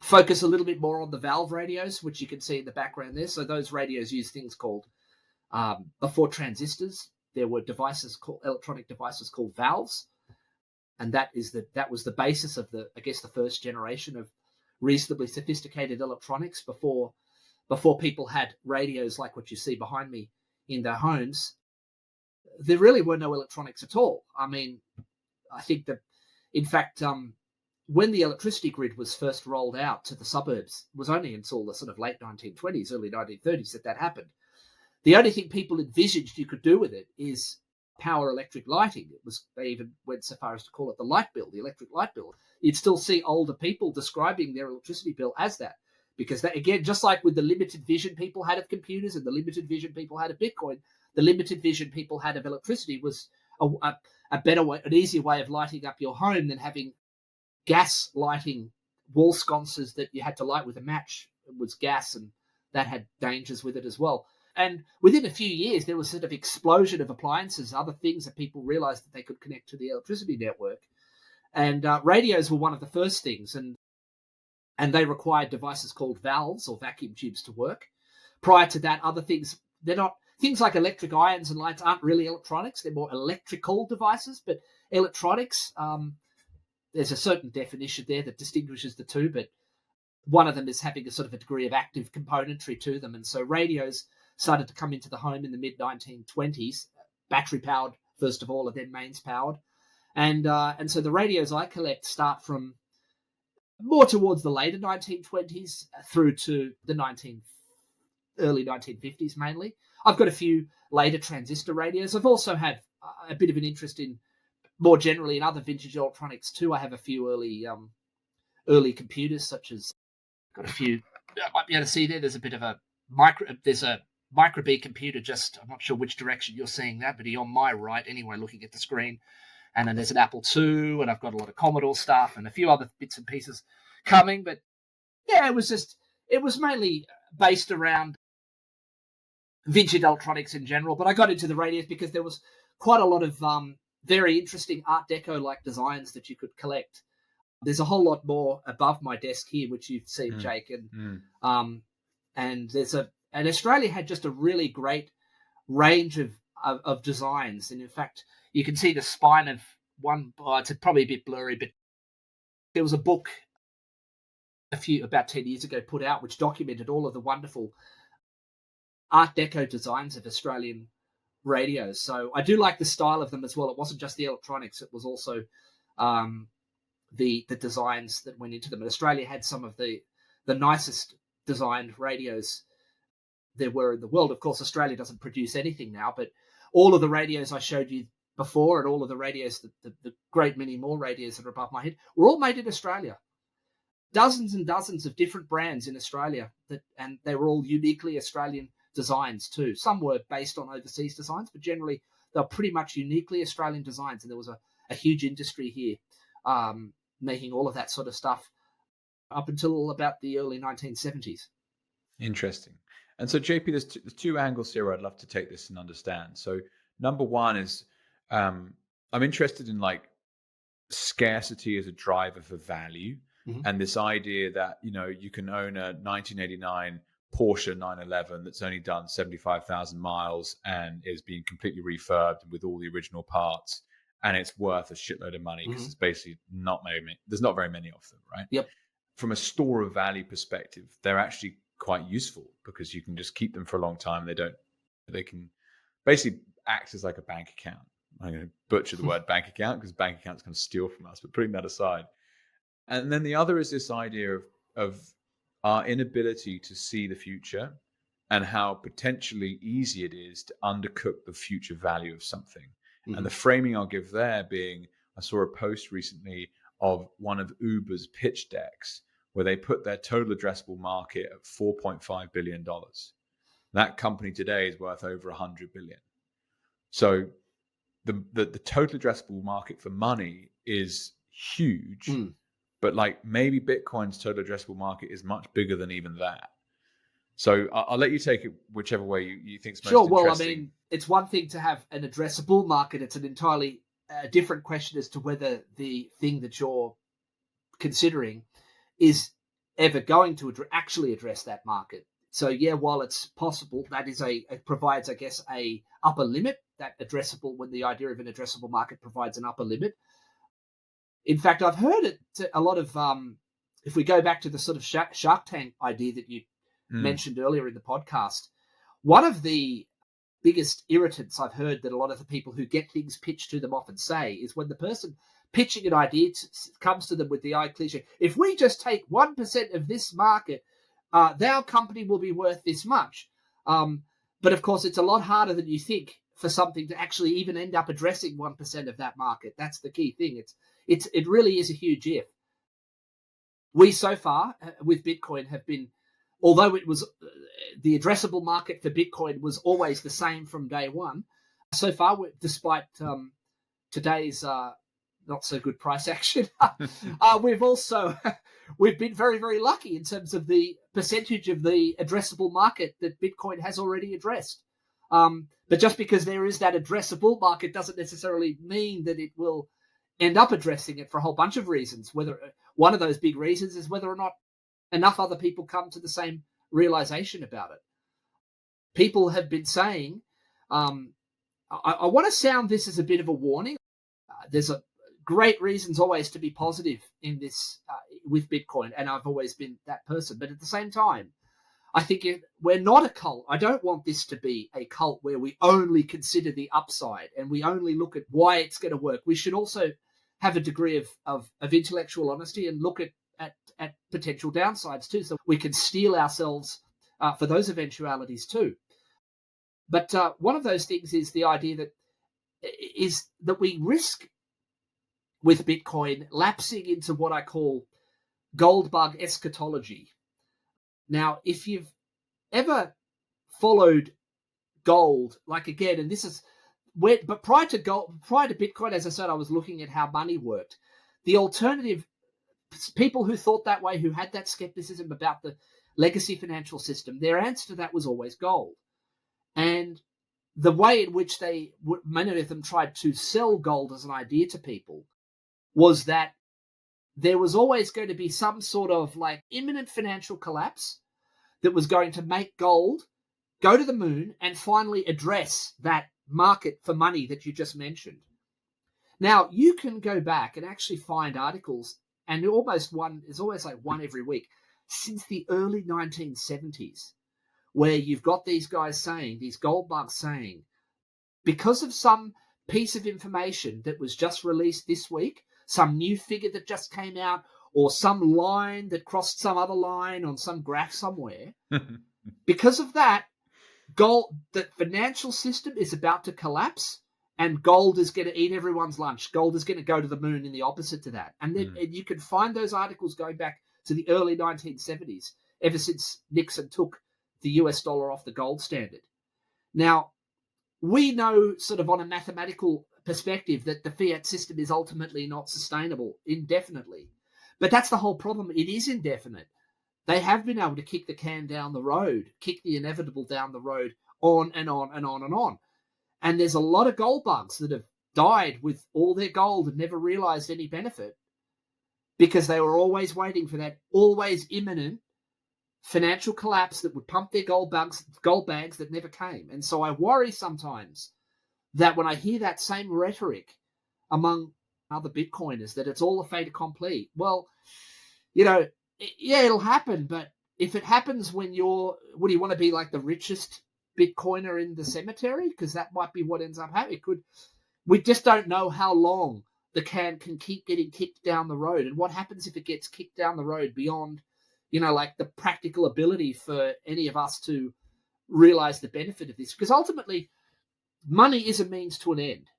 [SPEAKER 2] focus a little bit more on the valve radios, which you can see in the background there. So those radios use things called, before transistors, there were electronic devices called valves. And that was the basis of the first generation of reasonably sophisticated electronics before people had radios like what you see behind me in their homes. There really were no electronics at all. I mean, I think that, in fact, when the electricity grid was first rolled out to the suburbs, it was only until the sort of late 1920s, early 1930s that happened. The only thing people envisaged you could do with it is power electric lighting. They even went so far as to call it the light bill, the electric light bill. You'd still see older people describing their electricity bill as that, because that, again, just like with the limited vision people had of computers and the limited vision people had of Bitcoin, the limited vision people had of electricity was a better way, an easier way of lighting up your home than having gas lighting wall sconces that you had to light with a match. It was gas, and that had dangers with it as well. And within a few years, there was sort of explosion of appliances, other things that people realized that they could connect to the electricity network. And radios were one of the first things, and they required devices called valves or vacuum tubes to work. Prior to that, other things, things like electric irons and lights aren't really electronics. They're more electrical devices, but electronics, there's a certain definition there that distinguishes the two, but one of them is having a sort of a degree of active componentry to them. And so radios started to come into the home in the mid-1920s, battery-powered, first of all, and then mains-powered. And so the radios I collect start from more towards the later 1920s through to the early 1950s mainly. I've got a few later transistor radios. I've also had a bit of an interest in, more generally, in other vintage electronics too. I have a few early computers, such as, got a few, I might be able to see there, there's a bit of a micro B computer, just, I'm not sure which direction you're seeing that, but on my right anyway, looking at the screen. And then there's an Apple II, and I've got a lot of Commodore stuff and a few other bits and pieces coming. But yeah, it was mainly based around vintage electronics in general. But I got into the radios because there was quite a lot of very interesting Art Deco-like designs that you could collect. There's a whole lot more above my desk here, which you've seen, Jake. And and Australia had just a really great range of designs. And in fact, you can see the spine of one. It's probably a bit blurry, but there was a book about 10 years ago put out which documented all of the wonderful Art Deco designs of Australian radios. So I do like the style of them as well. It wasn't just the electronics; it was also the designs that went into them. And Australia had some of the nicest designed radios there were in the world. Of course, Australia doesn't produce anything now, but all of the radios I showed you before, and all of the radios, the great many more radios that are above my head, were all made in Australia. Dozens and dozens of different brands in Australia, and they were all uniquely Australian designs too. Some were based on overseas designs, but generally they're pretty much uniquely Australian designs. And there was a huge industry here making all of that sort of stuff up until about the early 1970s.
[SPEAKER 1] Interesting. And so, JP, there's two angles here I'd love to take this and understand. So number one is I'm interested in like scarcity as a driver for value, and this idea that, you can own a 1989 Porsche 911 that's only done 75,000 miles and is being completely refurbed with all the original parts, and it's worth a shitload of money because it's basically there's not very many of them, right?
[SPEAKER 2] Yep.
[SPEAKER 1] From a store of value perspective, they're actually quite useful because you can just keep them for a long time. They can basically act as like a bank account. I'm going to butcher the word bank account because bank accounts can steal from us, but putting that aside. And then the other is this idea of our inability to see the future and how potentially easy it is to undercook the future value of something. Mm-hmm. And the framing I'll give there being, I saw a post recently of one of Uber's pitch decks where they put their total addressable market at $4.5 billion. That company today is worth over 100 billion. So the total addressable market for money is huge, but like maybe Bitcoin's total addressable market is much bigger than even that. So I'll let you take it whichever way you think is most interesting.
[SPEAKER 2] Well, I mean, it's one thing to have an addressable market. It's an entirely different question as to whether the thing that you're considering is ever going to actually address that market. So yeah, while it's possible, that is it provides, I guess, a upper limit. That addressable, when the idea of an addressable market provides an upper limit. In fact, I've heard it a lot of. If we go back to the sort of Shark Tank idea that you mentioned earlier in the podcast, one of the biggest irritants I've heard that a lot of the people who get things pitched to them often say is when the person pitching an idea comes to them with the cliche, if we just take 1% of this market, our company will be worth this much. But of course, it's a lot harder than you think for something to actually even end up addressing 1% of that market. That's the key thing. It really is a huge if. We so far with Bitcoin have been, although it was the addressable market for Bitcoin was always the same from day one. So far, despite today's not so good price action, we've been very, very lucky in terms of the percentage of the addressable market that Bitcoin has already addressed. But just because there is that addressable market doesn't necessarily mean that it will end up addressing it for a whole bunch of reasons. Whether one of those big reasons is whether or not enough other people come to the same realization about it. People have been saying, I want to sound this as a bit of a warning. There's a great reasons always to be positive in this with Bitcoin, and I've always been that person. But at the same time, I think we're not a cult. I don't want this to be a cult where we only consider the upside and we only look at why it's going to work. We should also have a degree of intellectual honesty and look at potential downsides too, so we can steel ourselves for those eventualities too. But one of those things is the idea that we risk with Bitcoin lapsing into what I call gold bug eschatology. Now, if you've ever followed gold, like again, and this is where, but prior to Bitcoin, as I said, I was looking at how money worked. The alternative, people who thought that way, who had that skepticism about the legacy financial system, their answer to that was always gold. And the way in which many of them tried to sell gold as an idea to people was that there was always going to be some sort of like imminent financial collapse that was going to make gold go to the moon and finally address that market for money that you just mentioned. Now, you can go back and actually find articles, and there's always like one every week, since the early 1970s, where you've got these guys saying, these gold bugs saying, because of some piece of information that was just released this week, some new figure that just came out, or some line that crossed some other line on some graph somewhere, because of that, the financial system is about to collapse, and gold is going to eat everyone's lunch. Gold is going to go to the moon in the opposite to that. And then and you can find those articles going back to the early 1970s, ever since Nixon took the US dollar off the gold standard. Now, we know sort of on a mathematical perspective that the fiat system is ultimately not sustainable indefinitely. But that's the whole problem. It is indefinite. They have been able to kick the can down the road, kick the inevitable down the road, on and on and on and on. And there's a lot of gold bugs that have died with all their gold and never realized any benefit because they were always waiting for that always imminent financial collapse that would pump their gold bags that never came. And so I worry sometimes that when I hear that same rhetoric among other Bitcoiners, that it's all a fait accompli. Well, yeah, it'll happen, but if it happens when would you want to be like the richest Bitcoiner in the cemetery? Because that might be what ends up happening. we just don't know how long the can keep getting kicked down the road. And what happens if it gets kicked down the road beyond, like the practical ability for any of us to realize the benefit of this? Because ultimately, money is a means to an end.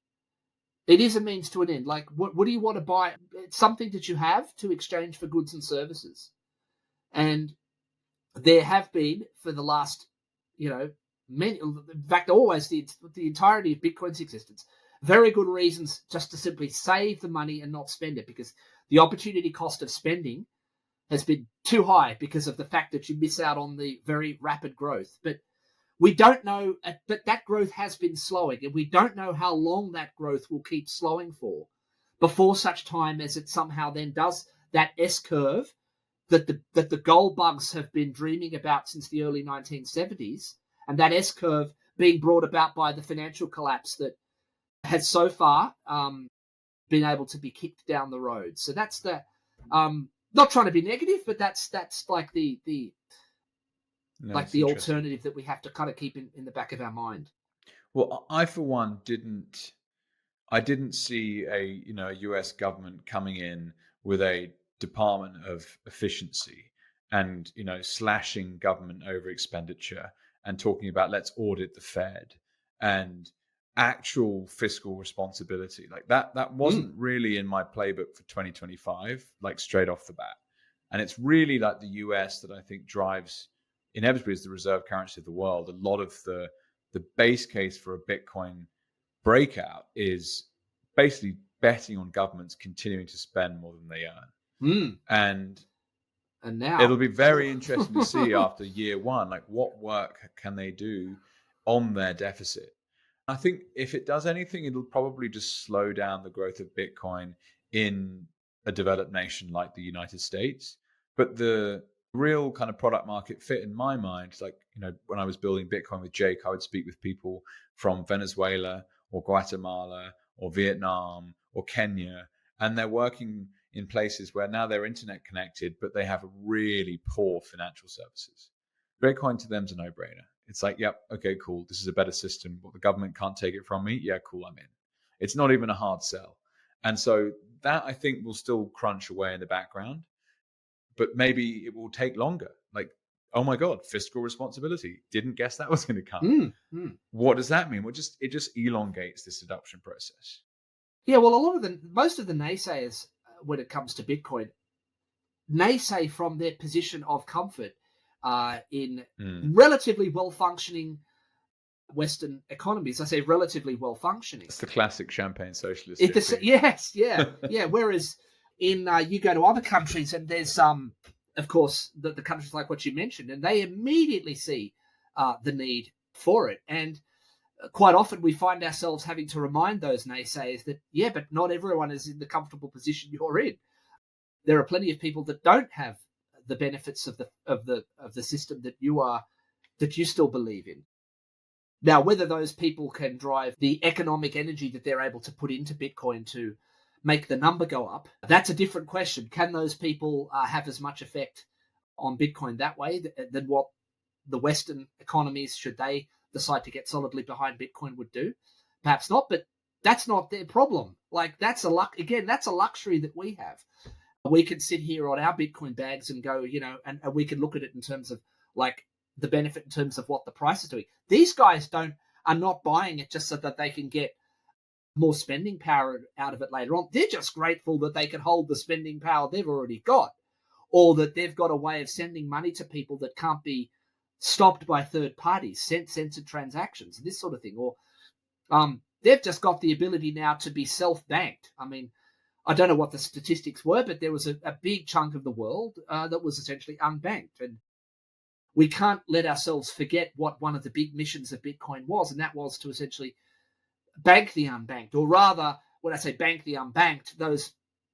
[SPEAKER 2] It is a means to an end. Like, what do you want to buy? It's something that you have to exchange for goods and services. And there have been, for the last, many, in fact, always the entirety of Bitcoin's existence, very good reasons just to simply save the money and not spend it, because the opportunity cost of spending has been too high because of the fact that you miss out on the very rapid growth. But we don't know, but that growth has been slowing, and we don't know how long that growth will keep slowing for before such time as it somehow then does that S-curve that the gold bugs have been dreaming about since the early 1970s, and that S-curve being brought about by the financial collapse that has so far been able to be kicked down the road. So that's the not trying to be negative, but that's like the alternative that we have to kind of keep in the back of our mind.
[SPEAKER 1] Well, I for one didn't see a US government coming in with a Department of Efficiency and slashing government over expenditure and talking about let's audit the Fed and actual fiscal responsibility. Like that wasn't really in my playbook for 2025, like straight off the bat. And it's really like the US that I think drives, inevitably as the reserve currency of the world, a lot of the base case for a Bitcoin breakout is basically betting on governments continuing to spend more than they earn. And
[SPEAKER 2] now
[SPEAKER 1] it'll be very interesting to see after year one, like what work can they do on their deficit. I think if it does anything, it'll probably just slow down the growth of Bitcoin in a developed nation like the United States. But the real kind of product market fit in my mind, like, when I was building Bitcoin with Jake, I would speak with people from Venezuela or Guatemala or Vietnam or Kenya, and they're working in places where now they're internet connected, but they have really poor financial services. Bitcoin to them is a no-brainer. It's like, yep, okay, cool. This is a better system, but the government can't take it from me. Yeah, cool, I'm in. It's not even a hard sell. And so that, I think, will still crunch away in the background, but maybe it will take longer. Like, oh my God, fiscal responsibility. Didn't guess that was going to come. What does that mean? Well, it just elongates this adoption process.
[SPEAKER 2] Yeah, well, most of the naysayers when it comes to Bitcoin naysay from their position of comfort in relatively well-functioning Western economies. I say relatively well-functioning.
[SPEAKER 1] It's the classic champagne socialist.
[SPEAKER 2] Yes, yeah. Whereas in you go to other countries and there's of course the countries like what you mentioned, and they immediately see the need for it. And quite often we find ourselves having to remind those naysayers that, yeah, but not everyone is in the comfortable position you're in. There are plenty of people that don't have the benefits of the system that you still believe in. Now, whether those people can drive the economic energy that they're able to put into Bitcoin to make the number go up, that's a different question. Can those people have as much effect on Bitcoin that way than what the Western economies, should they decide to get solidly behind Bitcoin, would do? Perhaps not, but that's not their problem. Like, that's a luxury that we have. We can sit here on our Bitcoin bags and go, and we can look at it in terms of like the benefit in terms of what the price is doing. These guys are not buying it just so that they can get more spending power out of it later on. They're just grateful that they can hold the spending power they've already got, or that they've got a way of sending money to people that can't be stopped by third parties, censored transactions, this sort of thing. Or they've just got the ability now to be self-banked. I mean, I don't know what the statistics were, but there was a big chunk of the world that was essentially unbanked. And we can't let ourselves forget what one of the big missions of Bitcoin was, and that was to essentially bank the unbanked. Or rather, when I say bank the unbanked,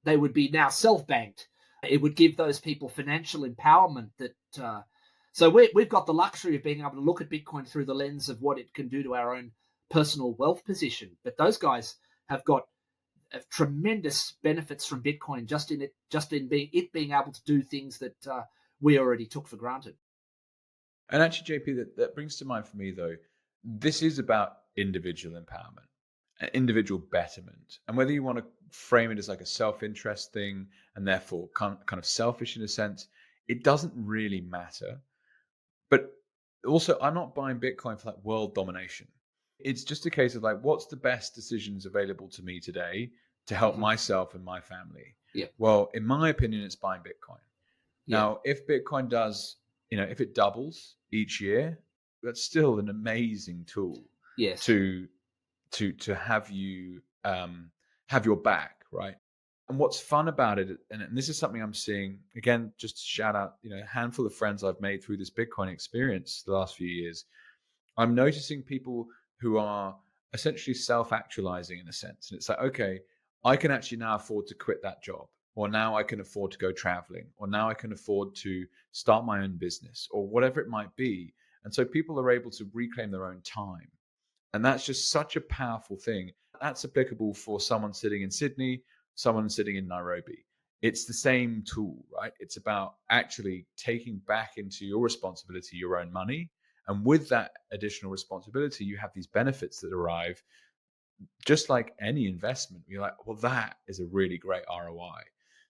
[SPEAKER 2] they would be now self-banked. It would give those people financial empowerment. So we've got the luxury of being able to look at Bitcoin through the lens of what it can do to our own personal wealth position. But those guys have got tremendous benefits from Bitcoin just in being able to do things that we already took for granted.
[SPEAKER 1] And actually, JP, that brings to mind for me, though, this is about individual empowerment. an individual betterment. And whether you want to frame it as like a self-interest thing and therefore kind of selfish in a sense, it doesn't really matter. But also, I'm not buying Bitcoin for like world domination. It's just a case of like, what's the best decisions available to me today to help myself and my family?
[SPEAKER 2] Yeah.
[SPEAKER 1] Well, in my opinion, it's buying Bitcoin.
[SPEAKER 2] Yeah.
[SPEAKER 1] Now, if Bitcoin does, if it doubles each year, that's still an amazing tool.
[SPEAKER 2] Yes.
[SPEAKER 1] To have you have your back, right? And what's fun about it, and this is something I'm seeing again, just to shout out, a handful of friends I've made through this Bitcoin experience the last few years. I'm noticing people who are essentially self-actualizing in a sense. And it's like, okay, I can actually now afford to quit that job, or now I can afford to go traveling, or now I can afford to start my own business, or whatever it might be. And so people are able to reclaim their own time. And that's just such a powerful thing. That's applicable for someone sitting in Sydney, someone sitting in Nairobi. It's the same tool, right? It's about actually taking back into your responsibility your own money. And with that additional responsibility, you have these benefits that arrive. Just like any investment, you're like, well, that is a really great ROI.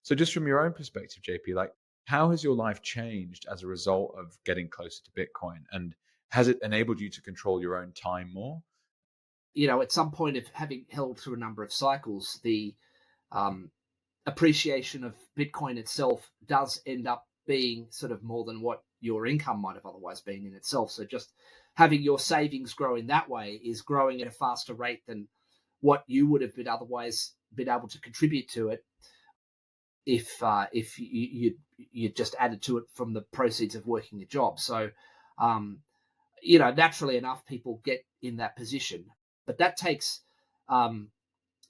[SPEAKER 1] So just from your own perspective, JP, like, how has your life changed as a result of getting closer to Bitcoin? And has it enabled you to control your own time more?
[SPEAKER 2] At some point of having held through a number of cycles, the appreciation of Bitcoin itself does end up being sort of more than what your income might have otherwise been in itself. So just having your savings grow in that way is growing at a faster rate than what you would have otherwise been able to contribute to it if you just added to it from the proceeds of working a job. So, naturally enough, people get in that position, but that takes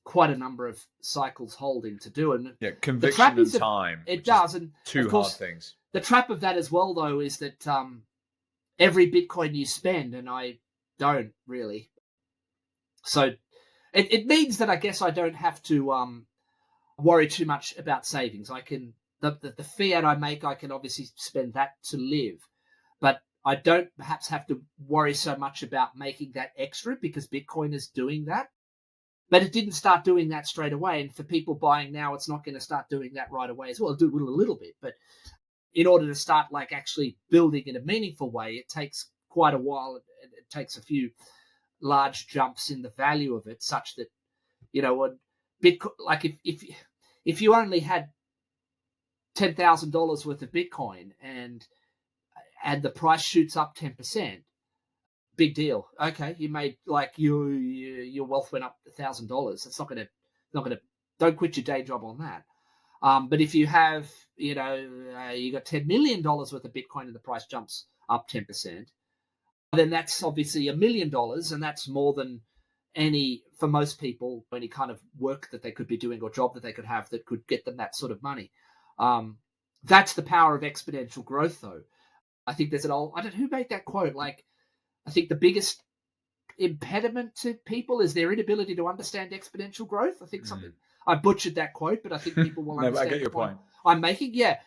[SPEAKER 2] quite a number of cycles holding to do. And
[SPEAKER 1] conviction and time.
[SPEAKER 2] It does, and
[SPEAKER 1] two hard things.
[SPEAKER 2] The trap of that as well, though, is that every Bitcoin you spend, and I don't really, so it means that I guess I don't have to worry too much about savings. I can the fiat I make, I can obviously spend that to live, but I don't perhaps have to worry so much about making that extra because Bitcoin is doing that. But it didn't start doing that straight away. And for people buying now, it's not going to start doing that right away as well. It'll do it a little bit. But in order to start like actually building in a meaningful way, it takes quite a while. It takes a few large jumps in the value of it such that, when Bitcoin, like if you only had $10,000 worth of Bitcoin and the price shoots up 10%, big deal. Okay, you made like your wealth went up $1,000. It's not going to. Don't quit your day job on that. But if you have, you got $10 million worth of Bitcoin and the price jumps up 10%, then that's obviously $1 million, and that's more than for most people, any kind of work that they could be doing or job that they could have that could get them that sort of money. That's the power of exponential growth, though. I think there's I don't know who made that quote. Like, I think the biggest impediment to people is their inability to understand exponential growth. I think I butchered that quote, but I think people will understand.
[SPEAKER 1] I get your point.
[SPEAKER 2] I'm making. Yeah,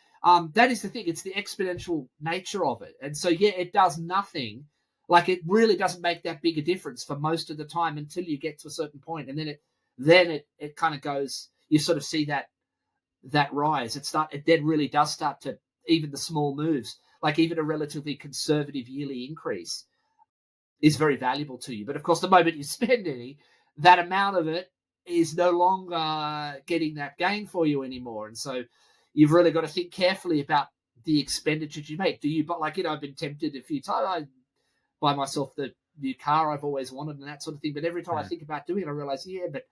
[SPEAKER 2] that is the thing. It's the exponential nature of it, and so it does nothing. Like, it really doesn't make that big a difference for most of the time until you get to a certain point, and then it kind of goes. You sort of see that rise. It then really does start to, even the small moves, like even a relatively conservative yearly increase, is very valuable to you. But of course, the moment you spend any, that amount of it is no longer getting that gain for you anymore. And so you've really got to think carefully about the expenditures you make. Do you, I've been tempted a few times. I buy myself the new car I've always wanted and that sort of thing. But every time I think about doing it, I realize, but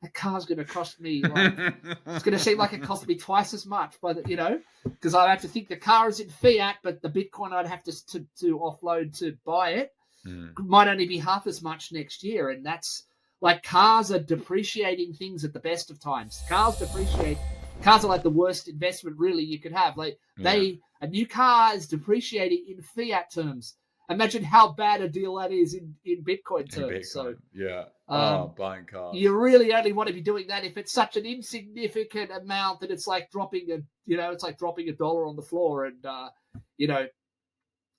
[SPEAKER 2] that car's going to cost me, it's going to seem like it cost me twice as much because I have to think the car is in fiat, but the Bitcoin I'd have to offload to buy it might only be half as much next year. And that's like, cars are depreciating things at the best of times. Cars depreciate. Cars are like the worst investment really you could have. A new car is depreciating in fiat terms. Imagine how bad a deal that is in Bitcoin terms.
[SPEAKER 1] Buying cars.
[SPEAKER 2] You really only want to be doing that if it's such an insignificant amount that it's like dropping $1 on the floor, and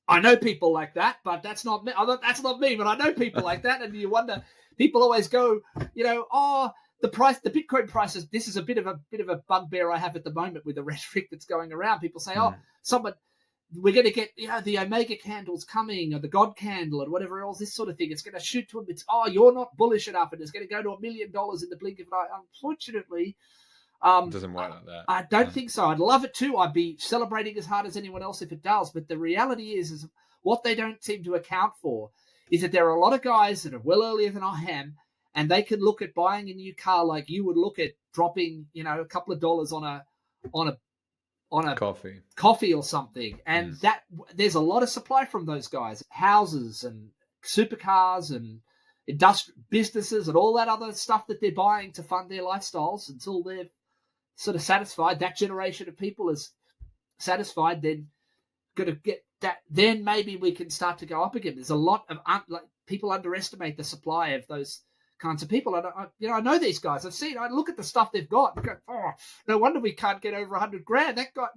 [SPEAKER 2] I know people like that, but that's not me. That's not me, but I know people like that. And you wonder, people always go, the Bitcoin prices. This is a bit of a bugbear I have at the moment with the rhetoric that's going around. People say, we're going to get, the Omega candle's coming, or the God candle, or whatever else, this sort of thing. It's going to shoot to them. It's, you're not bullish enough, and it's going to go to $1 million in the blink of an eye. Unfortunately,
[SPEAKER 1] it doesn't work like that.
[SPEAKER 2] I don't think so. I'd love it too. I'd be celebrating as hard as anyone else if it does. But the reality is what they don't seem to account for is that there are a lot of guys that are well earlier than I am, and they can look at buying a new car like you would look at dropping, a couple of dollars on a coffee or something. And that there's a lot of supply from those guys, houses and supercars and industrial businesses and all that other stuff that they're buying to fund their lifestyles until they're sort of satisfied. That generation of people is satisfied. Then going to get that. Then maybe we can start to go up again. There's a lot of people underestimate the supply of those kinds of people. I know these guys. I look at the stuff they've got. And go, no wonder we can't get over $100,000. That guy.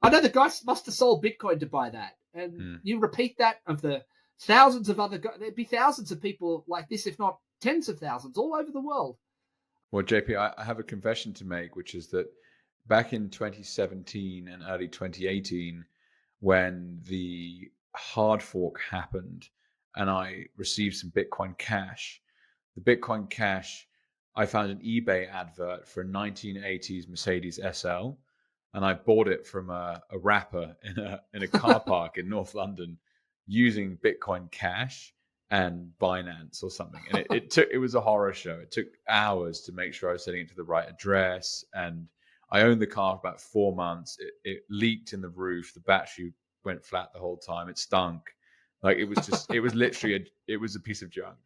[SPEAKER 2] I know the guys must have sold Bitcoin to buy that. And you repeat that of the thousands of other guys. There'd be thousands of people like this, if not tens of thousands, all over the world.
[SPEAKER 1] Well, JP, I have a confession to make, which is that back in 2017 and early 2018, when the hard fork happened and I received some Bitcoin Cash, I found an eBay advert for a 1980s Mercedes SL, and I bought it from a rapper in a car park in North London using Bitcoin Cash and Binance or something. And it was a horror show. It took hours to make sure I was sending it to the right address. And I owned the car for about 4 months. It leaked in the roof. The battery went flat the whole time. It stunk. Like it was literally it was a piece of junk.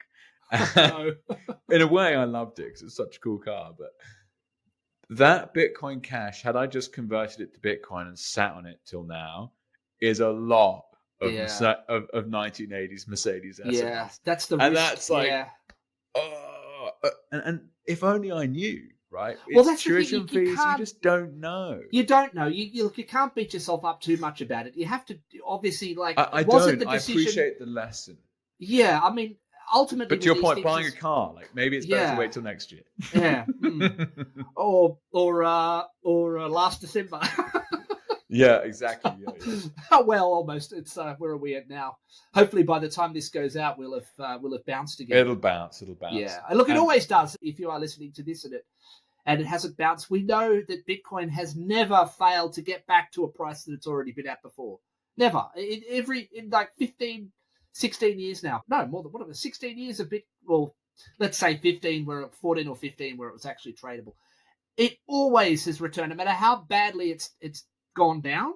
[SPEAKER 1] In a way, I loved it because it's such a cool car. But that Bitcoin Cash, had I just converted it to Bitcoin and sat on it till now, is a lot of 1980s Mercedes SLs.
[SPEAKER 2] Yeah, that's the risk.
[SPEAKER 1] And that's like, and if only I knew, right?
[SPEAKER 2] Well, that's
[SPEAKER 1] tuition
[SPEAKER 2] the thing.
[SPEAKER 1] fees. You just don't know.
[SPEAKER 2] You don't know. You can't beat yourself up too much about it. You have to obviously like.
[SPEAKER 1] I don't. I appreciate the lesson.
[SPEAKER 2] Yeah, I mean, ultimately.
[SPEAKER 1] But to your point, buying a car, like maybe it's better to wait till next year.
[SPEAKER 2] Yeah. Or last December.
[SPEAKER 1] Yeah, exactly. Yeah.
[SPEAKER 2] Well, almost. It's where are we at now? Hopefully, by the time this goes out, we'll have bounced again.
[SPEAKER 1] It'll bounce.
[SPEAKER 2] Yeah. Look, it always does. If you are listening to this and it hasn't bounced, we know that Bitcoin has never failed to get back to a price that it's already been at before. Never. In like 15, 16 years now. No, more than whatever. 16 years of well, let's say 14 or 15, where it was actually tradable. It always has returned, no matter how badly it's gone down,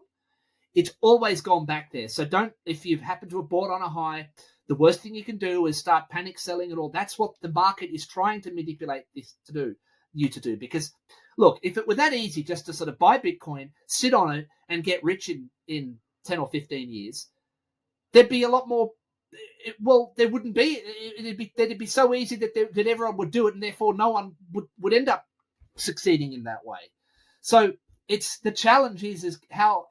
[SPEAKER 2] it's always gone back there. So if you've happened to have bought on a high, the worst thing you can do is start panic selling it all. That's what the market is trying to manipulate you to do. Because look, if it were that easy just to sort of buy Bitcoin, sit on it and get rich in 10 or 15 years, there'd be a lot more. There wouldn't be. It'd be so easy that everyone would do it, and therefore no one would end up succeeding in that way. So it's the challenge is how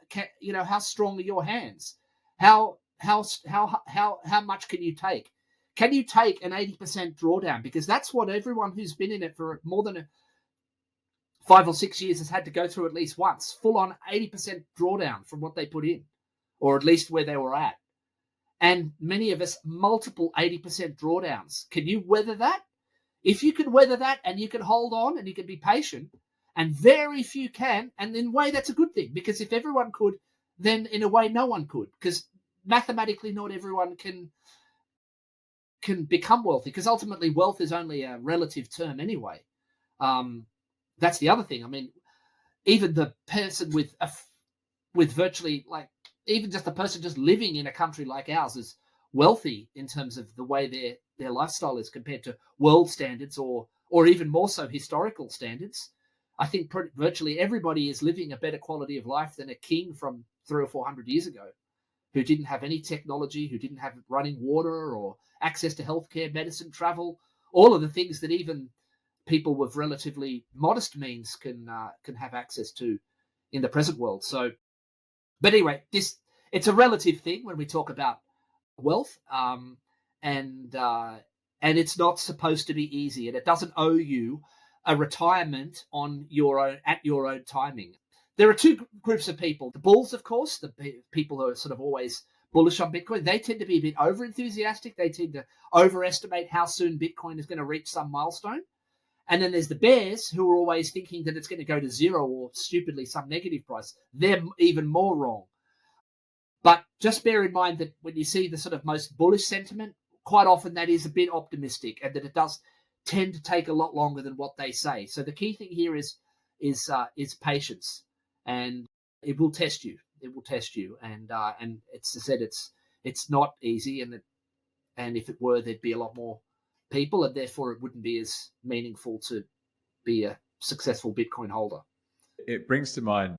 [SPEAKER 2] strong are your hands? How much can you take? Can you take an 80% drawdown? Because that's what everyone who's been in it for more than 5 or 6 years has had to go through at least once. Full on 80% drawdown from what they put in, or at least where they were at. And many of us, multiple 80% drawdowns. Can you weather that? If you can weather that and you can hold on and you can be patient, and very few can, and in a way that's a good thing, because if everyone could, then in a way no one could, because mathematically not everyone can become wealthy, because ultimately wealth is only a relative term anyway. That's the other thing. I mean, even the person with virtually, like, even just the person just living in a country like ours is wealthy in terms of the way their lifestyle is compared to world standards, or even more so historical standards. I think virtually everybody is living a better quality of life than a king from 300 or 400 years ago, who didn't have any technology, who didn't have running water or access to healthcare, medicine, travel, all of the things that even people with relatively modest means can have access to in the present world. So, but anyway, it's a relative thing when we talk about wealth, and it's not supposed to be easy, and it doesn't owe you a retirement on your own at your own timing. There are two groups of people: the bulls, of course, the people who are sort of always bullish on Bitcoin. They tend to be a bit over enthusiastic. They tend to overestimate how soon Bitcoin is going to reach some milestone. And then there's the bears, who are always thinking that it's going to go to zero or stupidly some negative price. They're even more wrong. But just bear in mind that when you see the sort of most bullish sentiment, quite often that is a bit optimistic, and that it does tend to take a lot longer than what they say. So the key thing here is patience, and it will test you. It will test you, and it's, as I said, it's not easy, and if it were, there'd be a lot more people, and therefore it wouldn't be as meaningful to be a successful Bitcoin holder.
[SPEAKER 1] It brings to mind,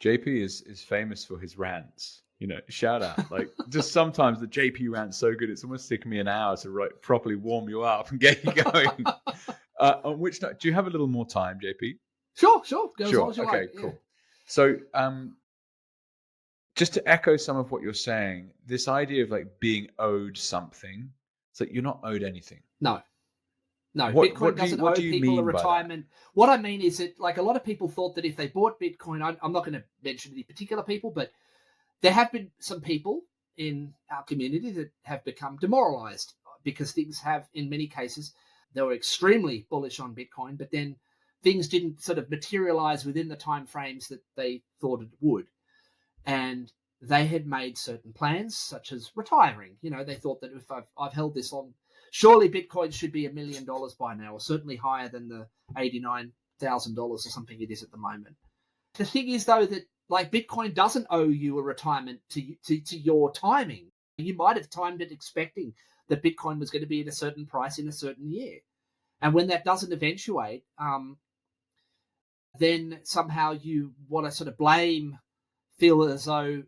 [SPEAKER 1] JP is famous for his rants. Shout out. Like, just sometimes the JP rant's so good, it's almost taking me an hour to properly warm you up and get you going. On which note, do you have a little more time, JP?
[SPEAKER 2] Sure. Go as
[SPEAKER 1] sure.
[SPEAKER 2] long as you
[SPEAKER 1] okay,
[SPEAKER 2] like.
[SPEAKER 1] Cool.
[SPEAKER 2] Yeah.
[SPEAKER 1] So, just to echo some of what you're saying, this idea of like being owed something, it's like you're not owed anything.
[SPEAKER 2] No. Bitcoin doesn't owe people a retirement. What I mean is that, like, a lot of people thought that if they bought Bitcoin, I'm not going to mention any particular people, but there have been some people in our community that have become demoralized because things have, in many cases, they were extremely bullish on Bitcoin, but then things didn't sort of materialize within the time frames that they thought it would. And they had made certain plans, such as retiring. They thought that if I've held this on, surely Bitcoin should be $1 million by now, or certainly higher than the $89,000 or something it is at the moment. The thing is, though, that like Bitcoin doesn't owe you a retirement to your timing. You might have timed it expecting that Bitcoin was going to be at a certain price in a certain year. And when that doesn't eventuate, then somehow you want to sort of feel as though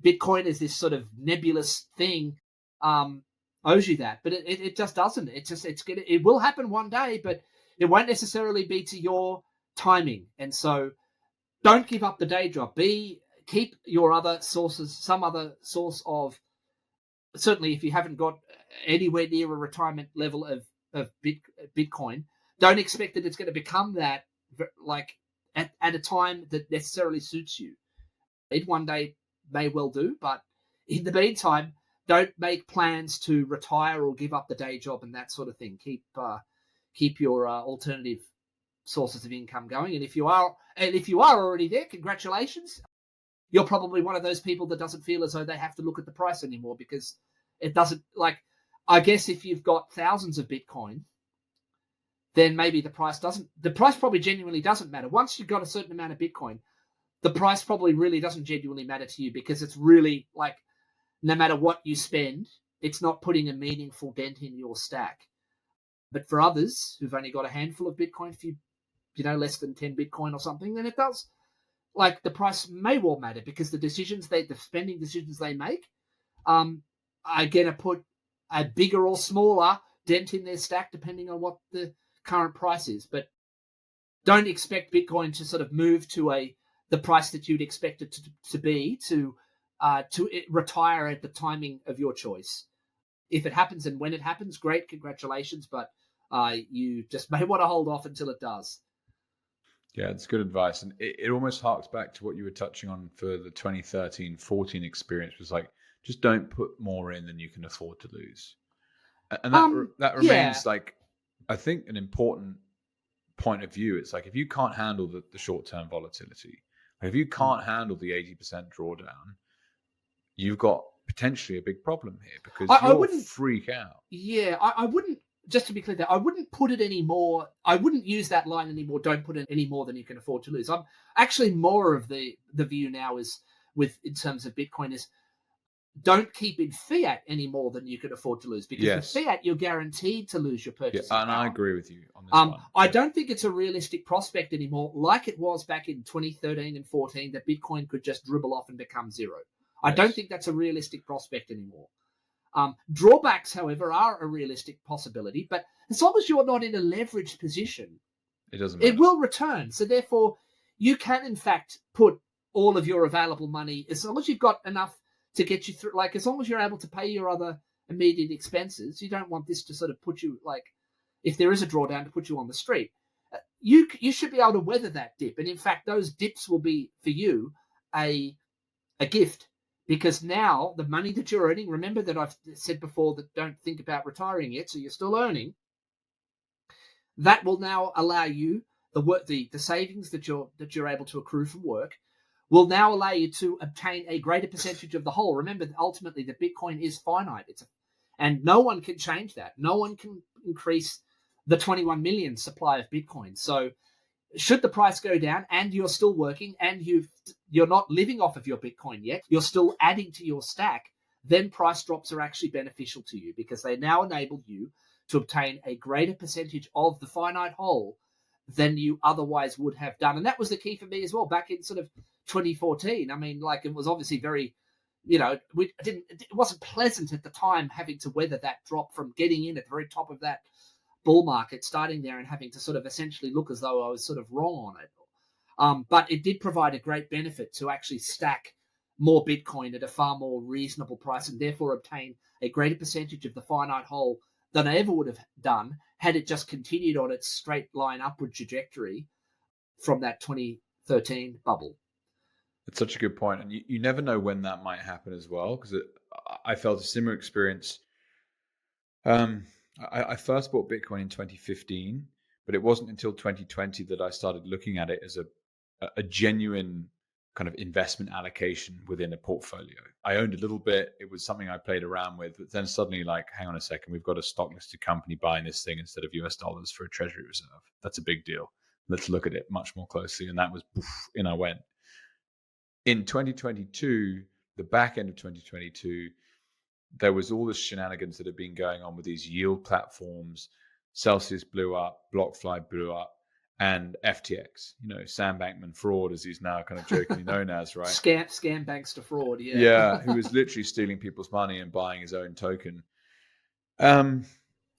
[SPEAKER 2] Bitcoin is this sort of nebulous thing, owes you that. But it just doesn't. It will happen one day, but it won't necessarily be to your timing. And so don't give up the day job. Keep your other sources, some other source of, certainly if you haven't got anywhere near a retirement level of Bitcoin, don't expect that it's going to become that like at a time that necessarily suits you. It one day may well do, but in the meantime, don't make plans to retire or give up the day job and that sort of thing. Keep your alternative sources of income going. And if you are already there, congratulations. You're probably one of those people that doesn't feel as though they have to look at the price anymore, because it doesn't, like, I guess if you've got thousands of Bitcoin, then maybe the price probably genuinely doesn't matter. Once you've got a certain amount of Bitcoin, the price probably really doesn't genuinely matter to you, because it's really like, no matter what you spend, it's not putting a meaningful dent in your stack. But for others who've only got a handful of Bitcoin, if you less than 10 Bitcoin or something, then it does. Like, the price may well matter, because the spending decisions they make are going to put a bigger or smaller dent in their stack depending on what the current price is. But don't expect Bitcoin to sort of move to the price that you'd expect it to be to retire at the timing of your choice. If it happens and when it happens, great, congratulations. But you just may want to hold off until it does.
[SPEAKER 1] Yeah, it's good advice. And it almost harks back to what you were touching on for the 2013-14 experience, was like, just don't put more in than you can afford to lose. And that remains, like, I think, an important point of view. It's like, if you can't handle the short-term volatility, if you can't handle the 80% drawdown, you've got potentially a big problem here, because I wouldn't freak out.
[SPEAKER 2] Yeah, I wouldn't. Just to be clear there, I wouldn't put it anymore. I wouldn't use that line anymore. Don't put in any more than you can afford to lose. I'm actually more of the view now is in terms of Bitcoin is, don't keep in fiat any more than you can afford to lose, because with fiat you're guaranteed to lose your purchasing power.
[SPEAKER 1] And I agree with you on this one.
[SPEAKER 2] I don't think it's a realistic prospect anymore, like it was back in 2013 and 14, that Bitcoin could just dribble off and become zero. I don't think that's a realistic prospect anymore. Drawbacks, however, are a realistic possibility, but as long as you're not in a leveraged position,
[SPEAKER 1] it doesn't matter.
[SPEAKER 2] It will return. So therefore, you can in fact put all of your available money, as long as you've got enough to get you through, like as long as you're able to pay your other immediate expenses, you don't want this to sort of put you, like, if there is a drawdown, to put you on the street. You should be able to weather that dip. And in fact, those dips will be for you a gift, because now the money that you're earning, remember that I've said before that don't think about retiring yet, so you're still earning, that will now allow you the savings that you're able to accrue from work will now allow you to obtain a greater percentage of the whole. Remember that ultimately the Bitcoin is finite. And no one can change that. No one can increase the 21 million supply of Bitcoin. So should the price go down and you're still working and you're not living off of your Bitcoin yet, you're still adding to your stack, then price drops are actually beneficial to you, because they now enable you to obtain a greater percentage of the finite whole than you otherwise would have done. And that was the key for me as well back in sort of 2014. I mean, like, it was obviously very, it wasn't pleasant at the time having to weather that drop from getting in at the very top of that bull market, starting there and having to sort of essentially look as though I was sort of wrong on it. But it did provide a great benefit to actually stack more Bitcoin at a far more reasonable price, and therefore obtain a greater percentage of the finite whole than I ever would have done had it just continued on its straight line upward trajectory from that 2013 bubble.
[SPEAKER 1] It's such a good point. And you never know when that might happen as well, because I felt a similar experience. I first bought Bitcoin in 2015, but it wasn't until 2020 that I started looking at it as a genuine kind of investment allocation within a portfolio. I owned a little bit. It was something I played around with, but then suddenly, like, hang on a second, we've got a stock listed company buying this thing instead of US dollars for a treasury reserve. That's a big deal. Let's look at it much more closely. And that was, in I went. In 2022, the back end of 2022, there was all this shenanigans that had been going on with these yield platforms. Celsius blew up, BlockFi blew up, and FTX, Sam Bankman-Fraud, as he's now kind of jokingly known as, right?
[SPEAKER 2] Scam banks to fraud, yeah.
[SPEAKER 1] Yeah, who was literally stealing people's money and buying his own token.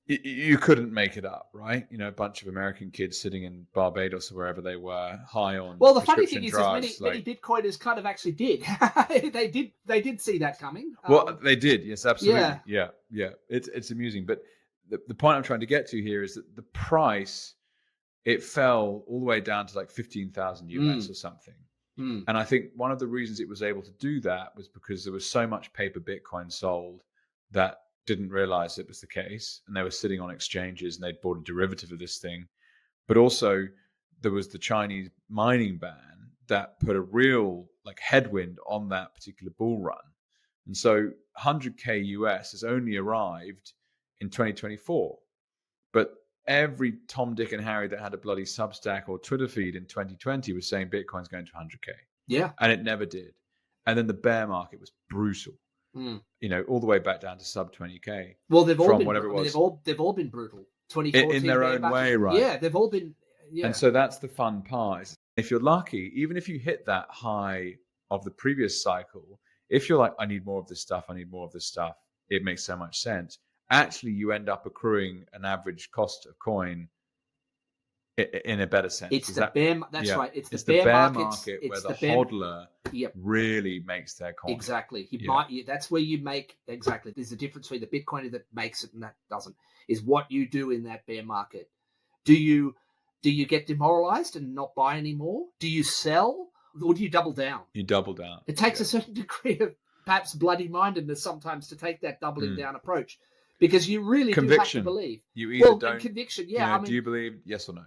[SPEAKER 1] You couldn't make it up, right? A bunch of American kids sitting in Barbados or wherever they were, high on.
[SPEAKER 2] Well, the funny thing is many Bitcoiners kind of actually did. they did see that coming.
[SPEAKER 1] Well, they did, yes, absolutely. Yeah. It's amusing, but the point I'm trying to get to here is that the price, it fell all the way down to like 15,000 US or something. And I think one of the reasons it was able to do that was because there was so much paper Bitcoin sold that didn't realize it was the case, and they were sitting on exchanges and they'd bought a derivative of this thing. But also there was the Chinese mining ban that put a real headwind on that particular bull run. And so 100K US has only arrived in 2024. But every Tom, Dick, and Harry that had a bloody Substack or Twitter feed in 2020 was saying Bitcoin's going to 100K.
[SPEAKER 2] Yeah.
[SPEAKER 1] And it never did. And then the bear market was brutal. All the way back down to sub 20K.
[SPEAKER 2] Well, they've all been
[SPEAKER 1] whatever it was.
[SPEAKER 2] They've all been brutal. 2014
[SPEAKER 1] in their own way, right?
[SPEAKER 2] Yeah, they've all been. Yeah.
[SPEAKER 1] And so that's the fun part. If you're lucky, even if you hit that high of the previous cycle, if you're like, I need more of this stuff, it makes so much sense. Actually, you end up accruing an average cost of coin in a better sense.
[SPEAKER 2] It's the bear. That's right. It's the
[SPEAKER 1] bear market where the hodler really makes their coin.
[SPEAKER 2] Exactly. That's where you make. Exactly. There's a difference between the Bitcoiner that makes it and that doesn't. Is what you do in that bear market. Do you get demoralized and not buy anymore? Do you sell, or do you double down?
[SPEAKER 1] You double down.
[SPEAKER 2] It takes a certain degree of perhaps bloody-mindedness sometimes to take that doubling down approach, because you really do have to believe.
[SPEAKER 1] You either don't.
[SPEAKER 2] Conviction, yeah.
[SPEAKER 1] Do you believe yes or no?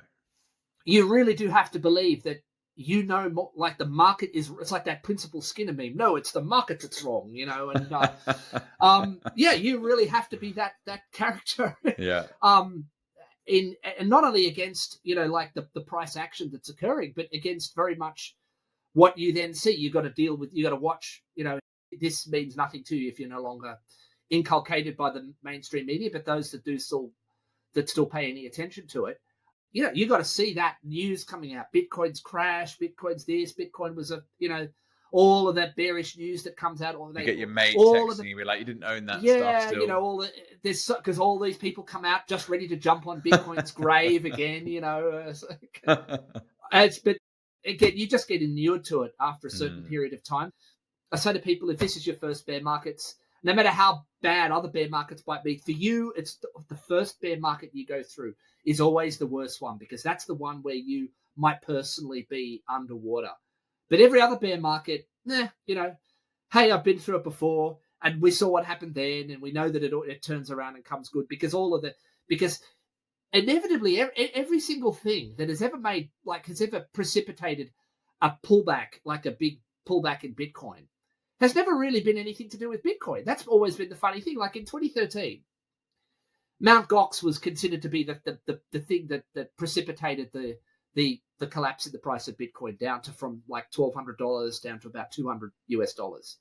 [SPEAKER 2] You really do have to believe that more, like the market is. It's like that Principal Skinner meme. No, it's the market that's wrong. And you really have to be that character.
[SPEAKER 1] Yeah.
[SPEAKER 2] And not only against the price action that's occurring, but against very much what you then see. You got to deal with. You got to watch. This means nothing to you if you're no longer inculcated by the mainstream media, but those that still pay any attention to it. You got to see that news coming out. Bitcoin's crash. Bitcoin's this. Bitcoin was all of that bearish news that comes out.
[SPEAKER 1] You get your mate texting you, like, you didn't own that stuff still.
[SPEAKER 2] Because all these people come out just ready to jump on Bitcoin's grave again. again, you just get inured to it after a certain period of time. I say to people, if this is your first bear markets, no matter how bad other bear markets might be, for you, it's the first bear market you go through is always the worst one, because that's the one where you might personally be underwater. But every other bear market, hey, I've been through it before, and we saw what happened then, and we know that it turns around and comes good, because inevitably every single thing that has ever precipitated a pullback, like a big pullback in Bitcoin, has never really been anything to do with Bitcoin. That's always been the funny thing. Like in 2013, Mt. Gox was considered to be the thing that precipitated the collapse in the price of Bitcoin down to from like $1,200 down to about $200.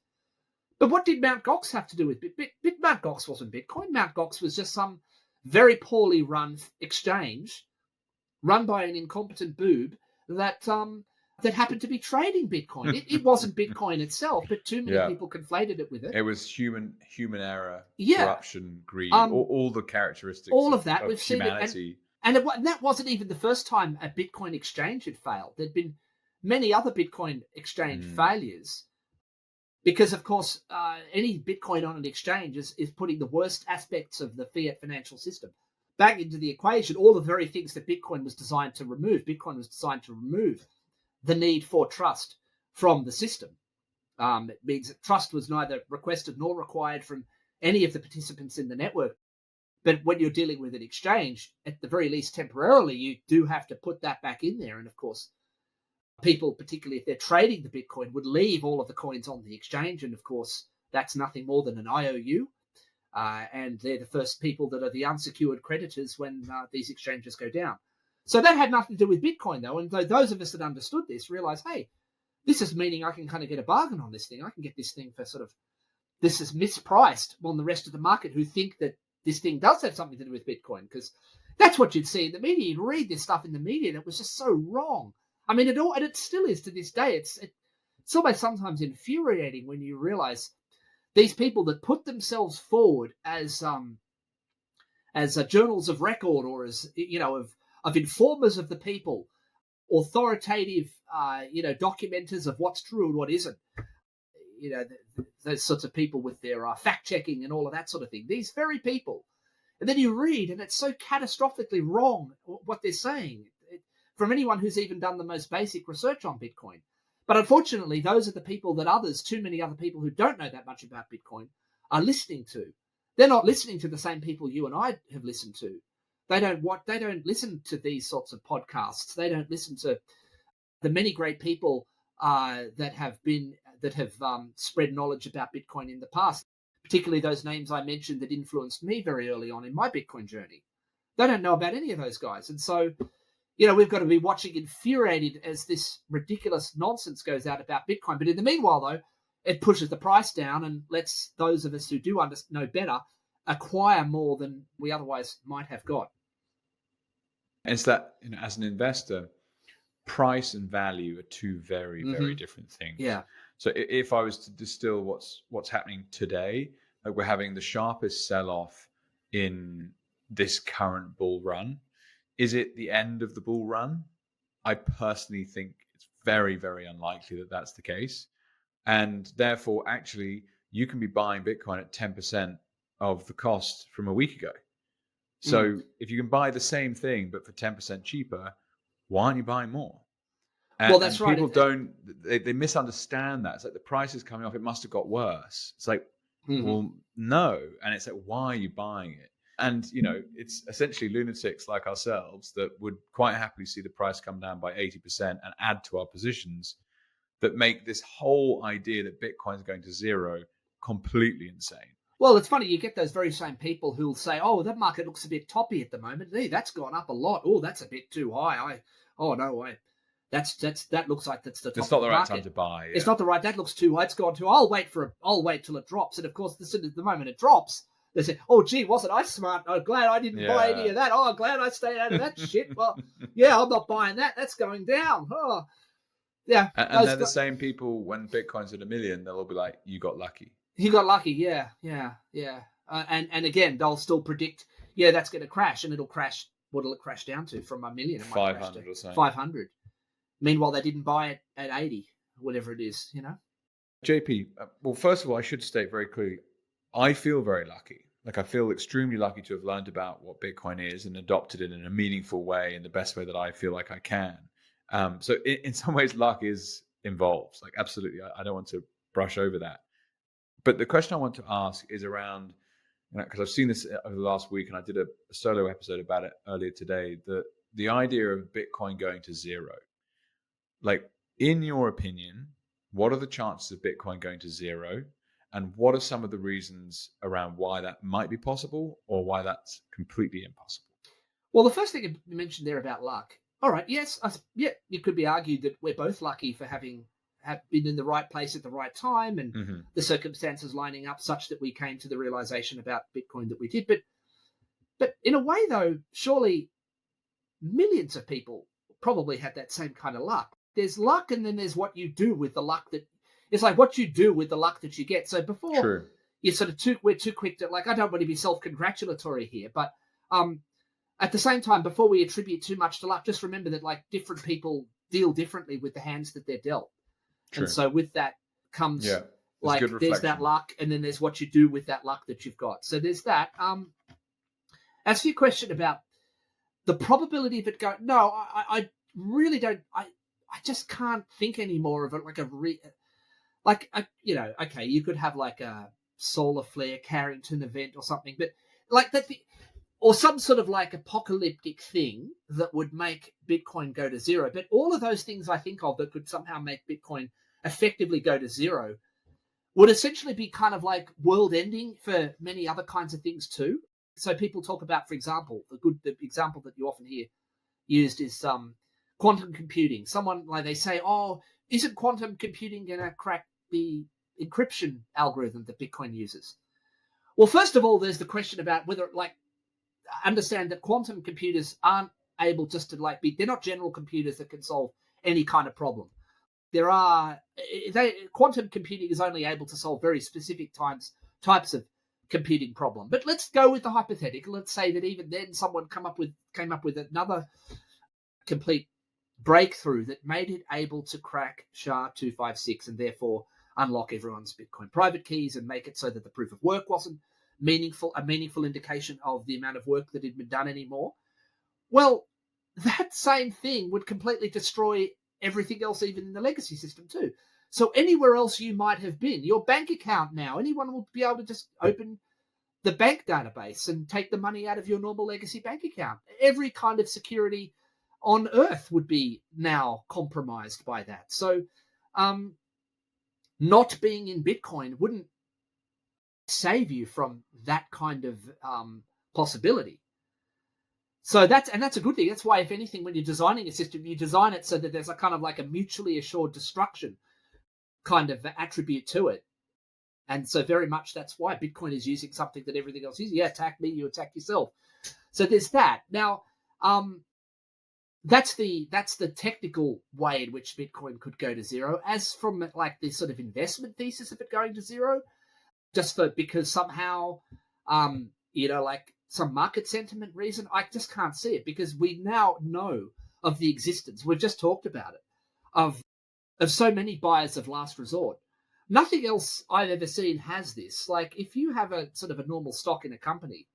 [SPEAKER 2] But what did Mt. Gox have to do with Mt. Gox wasn't Bitcoin. Mt. Gox was just some very poorly run exchange run by an incompetent boob that happened to be trading Bitcoin. It wasn't Bitcoin itself, but too many people conflated it with it.
[SPEAKER 1] It was human error,
[SPEAKER 2] Yeah.
[SPEAKER 1] corruption, greed, all the characteristics
[SPEAKER 2] all of that. We've
[SPEAKER 1] humanity.
[SPEAKER 2] Seen it. And that wasn't even the first time a Bitcoin exchange had failed. There'd been many other Bitcoin exchange failures, because, of course, any Bitcoin on an exchange is putting the worst aspects of the fiat financial system back into the equation. All the very things that Bitcoin was designed to remove. Bitcoin was designed to remove the need for trust from the system. It means that trust was neither requested nor required from any of the participants in the network. But when you're dealing with an exchange, at the very least temporarily, you do have to put that back in there. And of course, people, particularly if they're trading the Bitcoin, would leave all of the coins on the exchange. And of course, that's nothing more than an IOU. And they're the first people that are the unsecured creditors when these exchanges go down. So that had nothing to do with Bitcoin, though. And those of us that understood this realized, hey, this is meaning I can kind of get a bargain on this thing. I can get this thing for this is mispriced on the rest of the market who think that this thing does have something to do with Bitcoin, because that's what you'd see in the media. You'd read this stuff in the media, and it was just so wrong. I mean, and it still is to this day. It's almost sometimes infuriating when you realize these people that put themselves forward as journals of record, or as of informers of the people, authoritative documenters of what's true and what isn't. Those sorts of people with their fact checking and all of that sort of thing. These very people, and then you read, and it's so catastrophically wrong what they're saying from anyone who's even done the most basic research on Bitcoin. But unfortunately, those are the people that too many other people who don't know that much about Bitcoin are listening to. They're not listening to the same people you and I have listened to. They don't listen to these sorts of podcasts. They don't listen to the many great people that have spread knowledge about Bitcoin in the past, particularly those names I mentioned that influenced me very early on in my Bitcoin journey. They don't know about any of those guys. And so, we've got to be watching infuriated as this ridiculous nonsense goes out about Bitcoin. But in the meanwhile, though, it pushes the price down and lets those of us who do know better acquire more than we otherwise might have got.
[SPEAKER 1] And it's that, as an investor, price and value are two very, very different things.
[SPEAKER 2] Yeah.
[SPEAKER 1] So if I was to distill what's happening today, like we're having the sharpest sell-off in this current bull run. Is it the end of the bull run? I personally think it's very, very unlikely that that's the case. And therefore, actually, you can be buying Bitcoin at 10% of the cost from a week ago. So if you can buy the same thing, but for 10% cheaper, why aren't you buying more? And,
[SPEAKER 2] well, that's right.
[SPEAKER 1] People they misunderstand that. It's like the price is coming off. It must have got worse. It's like, well, no. And it's like, why are you buying it? And, it's essentially lunatics like ourselves that would quite happily see the price come down by 80% and add to our positions that make this whole idea that Bitcoin is going to zero completely insane.
[SPEAKER 2] Well, it's funny. You get those very same people who will say, oh, that market looks a bit toppy at the moment. Hey, that's gone up a lot. Oh, that's a bit too high. That looks like that's the top.
[SPEAKER 1] It's not
[SPEAKER 2] the
[SPEAKER 1] right
[SPEAKER 2] market.
[SPEAKER 1] time to buy. Yeah.
[SPEAKER 2] It's not the right. That looks too high. It's gone too. I'll wait till it drops. And of course, the moment it drops, they say, "Oh, gee, wasn't I smart? I'm glad I didn't buy any of that. Oh, I'm glad I stayed out of that shit. Well, yeah, I'm not buying that. That's going down. Oh, yeah."
[SPEAKER 1] And they're the same people when Bitcoin's at $1 million. They'll all be like, "You got lucky."
[SPEAKER 2] You got lucky. Yeah. And again, they'll still predict, that's going to crash, and it'll crash. What'll it crash down to from $1 million?
[SPEAKER 1] 500 or so.
[SPEAKER 2] 500. Meanwhile, they didn't buy it at 80, whatever it is,
[SPEAKER 1] JP, well, first of all, I should state very clearly, I feel very lucky. Like, I feel extremely lucky to have learned about what Bitcoin is and adopted it in a meaningful way, in the best way that I feel like I can. So in some ways, luck is involved. Like, absolutely, I don't want to brush over that. But the question I want to ask is around, because I've seen this over the last week, and I did a solo episode about it earlier today, the idea of Bitcoin going to zero. Like, in your opinion, what are the chances of Bitcoin going to zero? And what are some of the reasons around why that might be possible or why that's completely impossible?
[SPEAKER 2] Well, the first thing you mentioned there about luck. All right, yes, it could be argued that we're both lucky for having been in the right place at the right time and the circumstances lining up such that we came to the realization about Bitcoin that we did. But in a way, though, surely millions of people probably had that same kind of luck. There's luck, and then there's what you do with the luck that. It's like what you do with the luck that you get. So before you sort of we're too quick to, like, I don't want to be self-congratulatory here, but at the same time, before we attribute too much to luck, just remember that, like, different people deal differently with the hands that they're dealt. True. And so with that comes like there's that luck, and then there's what you do with that luck that you've got. So there's that. As for your question about the probability of it going, no, I really don't. I just can't think anymore of it like okay, you could have like a solar flare Carrington event or something, but like that, or some sort of like apocalyptic thing that would make Bitcoin go to zero. But all of those things I think of that could somehow make Bitcoin effectively go to zero would essentially be kind of like world ending for many other kinds of things too. So people talk about, for example, the example that you often hear used is quantum computing. Someone, like, they say, oh, isn't quantum computing going to crack the encryption algorithm that Bitcoin uses? Well, first of all, there's the question about whether, like, understand that quantum computers aren't able just to, like, they're not general computers that can solve any kind of problem. Quantum computing is only able to solve very specific types of computing problem. But let's go with the hypothetical. Let's say that even then someone came up with another complete breakthrough that made it able to crack SHA-256 and therefore unlock everyone's Bitcoin private keys and make it so that the proof of work wasn't a meaningful indication of the amount of work that had been done anymore. Well, that same thing would completely destroy everything else, even in the legacy system too. So anywhere else you might have been, your bank account now, anyone will be able to just open the bank database and take the money out of your normal legacy bank account. Every kind of security on earth would be now compromised by that. So not being in Bitcoin wouldn't save you from that kind of possibility. So that's a good thing. That's why, if anything, when you're designing a system, you design it so that there's a kind of like a mutually assured destruction kind of attribute to it. And so very much that's why Bitcoin is using something that everything else uses. Yeah, attack me, you attack yourself. So there's that. Now, that's the technical way in which Bitcoin could go to zero. As from like the sort of investment thesis of it going to zero, because somehow, like some market sentiment reason, I just can't see it, because we now know of the existence. We've just talked about it of so many buyers of last resort. Nothing else I've ever seen has this. Like, if you have a sort of a normal stock in a company,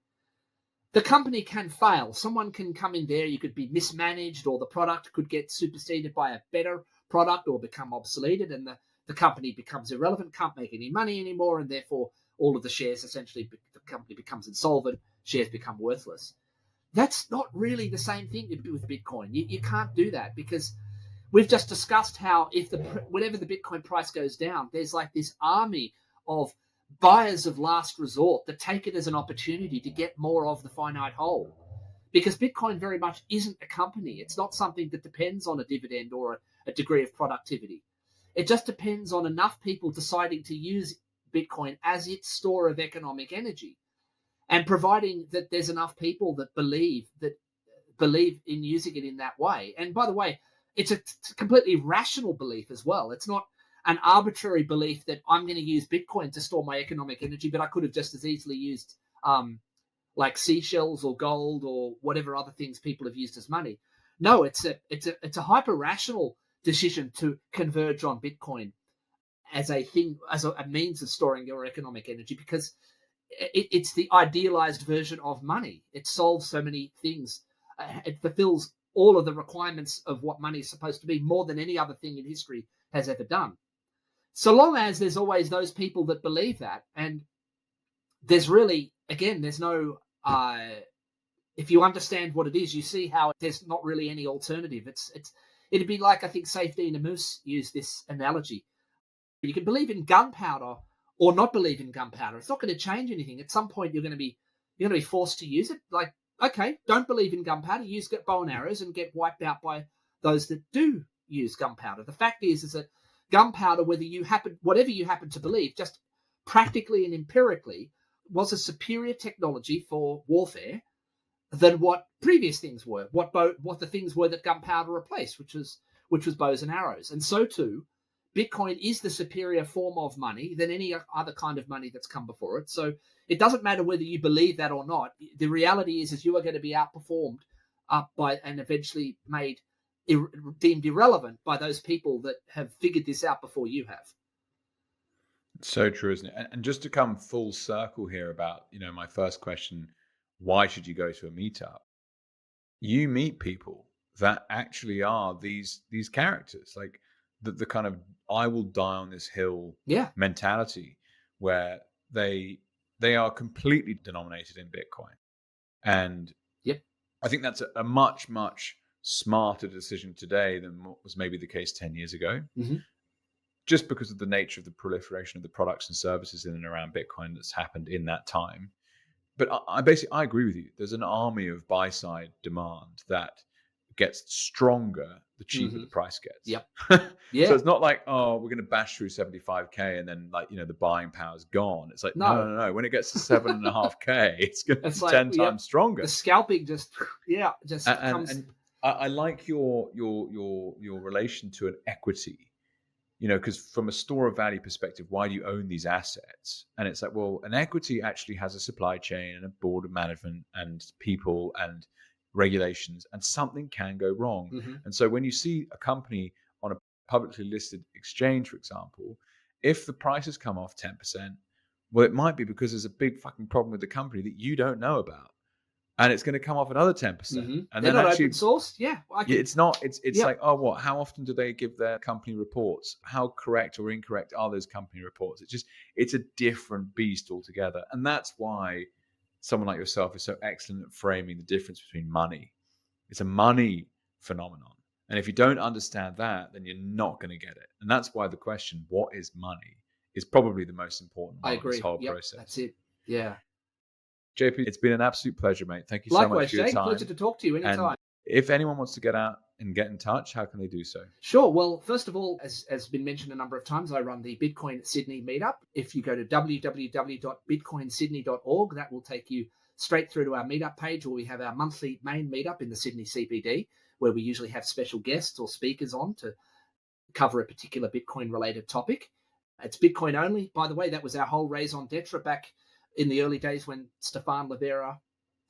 [SPEAKER 2] the company can fail. Someone can come in there, you could be mismanaged, or the product could get superseded by a better product or become obsoleted, and the company becomes irrelevant, can't make any money anymore, and therefore all of the shares, essentially, the company becomes insolvent, shares become worthless. That's not really the same thing with Bitcoin. You can't do that, because we've just discussed how whenever the Bitcoin price goes down, there's like this army of buyers of last resort that take it as an opportunity to get more of the finite whole. Because Bitcoin very much isn't a company. It's not something that depends on a dividend or a degree of productivity. It just depends on enough people deciding to use Bitcoin as its store of economic energy, and providing that there's enough people that believe in using it in that way. And by the way, it's a completely rational belief as well. It's not an arbitrary belief that I'm going to use Bitcoin to store my economic energy, but I could have just as easily used like seashells or gold or whatever other things people have used as money. No, it's a hyper rational decision to converge on Bitcoin as a thing, as a means of storing your economic energy, because it's the idealized version of money. It solves so many things. It fulfills all of the requirements of what money is supposed to be, more than any other thing in history has ever done. So long as there's always those people that believe that, and there's really, again, there's no, if you understand what it is, you see how there's not really any alternative. It'd be like, I think Safety and Moose used this analogy. You can believe in gunpowder or not believe in gunpowder. It's not going to change anything. At some point, you're going to be forced to use it. Like, okay, don't believe in gunpowder. Use bow and arrows and get wiped out by those that do use gunpowder. The fact is that gunpowder, whatever you happen to believe, just practically and empirically, was a superior technology for warfare than what previous things were. What the things were that gunpowder replaced, which was bows and arrows. And so too, Bitcoin is the superior form of money than any other kind of money that's come before it. So it doesn't matter whether you believe that or not. The reality is you are going to be outperformed by and eventually made deemed irrelevant by those people that have figured this out before you have.
[SPEAKER 1] It's so true, isn't it? And just to come full circle here about, my first question, why should you go to a meetup? You meet people that actually are these characters, like the kind of I will die on this hill mentality, where they are completely denominated in Bitcoin. And I think that's a much, much smarter decision today than what was maybe the case 10 years ago.
[SPEAKER 2] Mm-hmm.
[SPEAKER 1] Just because of the nature of the proliferation of the products and services in and around Bitcoin that's happened in that time. But I agree with you. There's an army of buy-side demand that gets stronger the cheaper the price gets.
[SPEAKER 2] Yep.
[SPEAKER 1] Yeah. So it's not like, we're going to bash through 75K and then the buying power's gone. It's like, no. When it gets to 7.5K, it's going to be 10 times stronger.
[SPEAKER 2] The scalping just comes.
[SPEAKER 1] And I like your relation to an equity. Because from a store of value perspective, why do you own these assets? And it's like, well, an equity actually has a supply chain and a board of management and people and regulations, and something can go wrong.
[SPEAKER 2] Mm-hmm.
[SPEAKER 1] And so when you see a company on a publicly listed exchange, for example, if the prices come off 10%, well, it might be because there's a big fucking problem with the company that you don't know about. And it's going to come off another 10%.
[SPEAKER 2] Mm-hmm.
[SPEAKER 1] And
[SPEAKER 2] they're
[SPEAKER 1] then
[SPEAKER 2] not
[SPEAKER 1] actually,
[SPEAKER 2] open source.
[SPEAKER 1] It's not. It's like, how often do they give their company reports? How correct or incorrect are those company reports? It's a different beast altogether. And that's why someone like yourself is so excellent at framing the difference between money. It's a money phenomenon. And if you don't understand that, then you're not going to get it. And that's why the question, what is money, is probably the most important part of this whole process.
[SPEAKER 2] That's it. Yeah.
[SPEAKER 1] JP, it's been an absolute pleasure, mate. Thank you so
[SPEAKER 2] Likewise,
[SPEAKER 1] much for your
[SPEAKER 2] Jake,
[SPEAKER 1] time.
[SPEAKER 2] pleasure to talk to you anytime.
[SPEAKER 1] And if anyone wants to get out and get in touch, how can they do so?
[SPEAKER 2] Sure. Well, first of all, as been mentioned a number of times, I run the Bitcoin Sydney Meetup. If you go to www.bitcoinsydney.org, that will take you straight through to our meetup page, where we have our monthly main meetup in the Sydney CBD, where we usually have special guests or speakers on to cover a particular Bitcoin-related topic. It's Bitcoin only. By the way, that was our whole raison d'etre back in the early days when Stefan Livera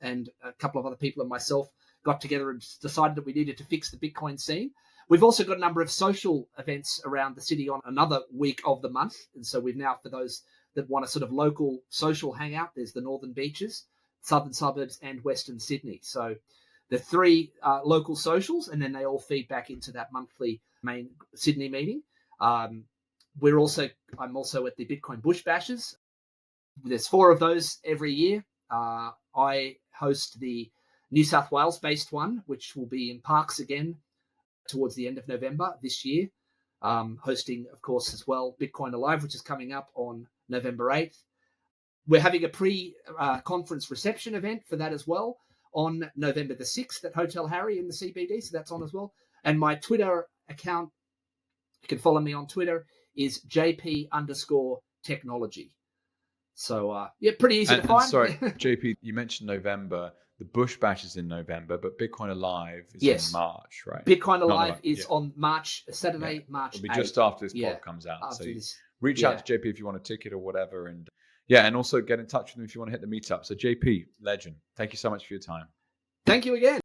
[SPEAKER 2] and a couple of other people and myself got together and decided that we needed to fix the Bitcoin scene. We've also got a number of social events around the city on another week of the month. And so we've now, for those that want a sort of local social hangout, there's the Northern Beaches, Southern Suburbs, and Western Sydney. So the three local socials, and then they all feed back into that monthly main Sydney meeting. I'm also at the Bitcoin Bush Bashes. There's 4 of those every year. I host the New South Wales-based one, which will be in Parks again towards the end of November this year. Hosting, of course, as well, Bitcoin Alive, which is coming up on November 8th. We're having a pre-conference reception event for that as well on November the 6th at Hotel Harry in the CBD, so that's on as well. And my Twitter account, you can follow me on Twitter, is JP_technology. So, pretty easy to find.
[SPEAKER 1] Sorry, JP, you mentioned November. The Bush Bash is in November, but Bitcoin Alive is in March, right?
[SPEAKER 2] Bitcoin Alive is on Saturday, March 8th.
[SPEAKER 1] It'll be just after this pod comes out. So reach out to JP if you want a ticket or whatever. And and also get in touch with him if you want to hit the meetup. So JP, legend. Thank you so much for your time.
[SPEAKER 2] Thank you again.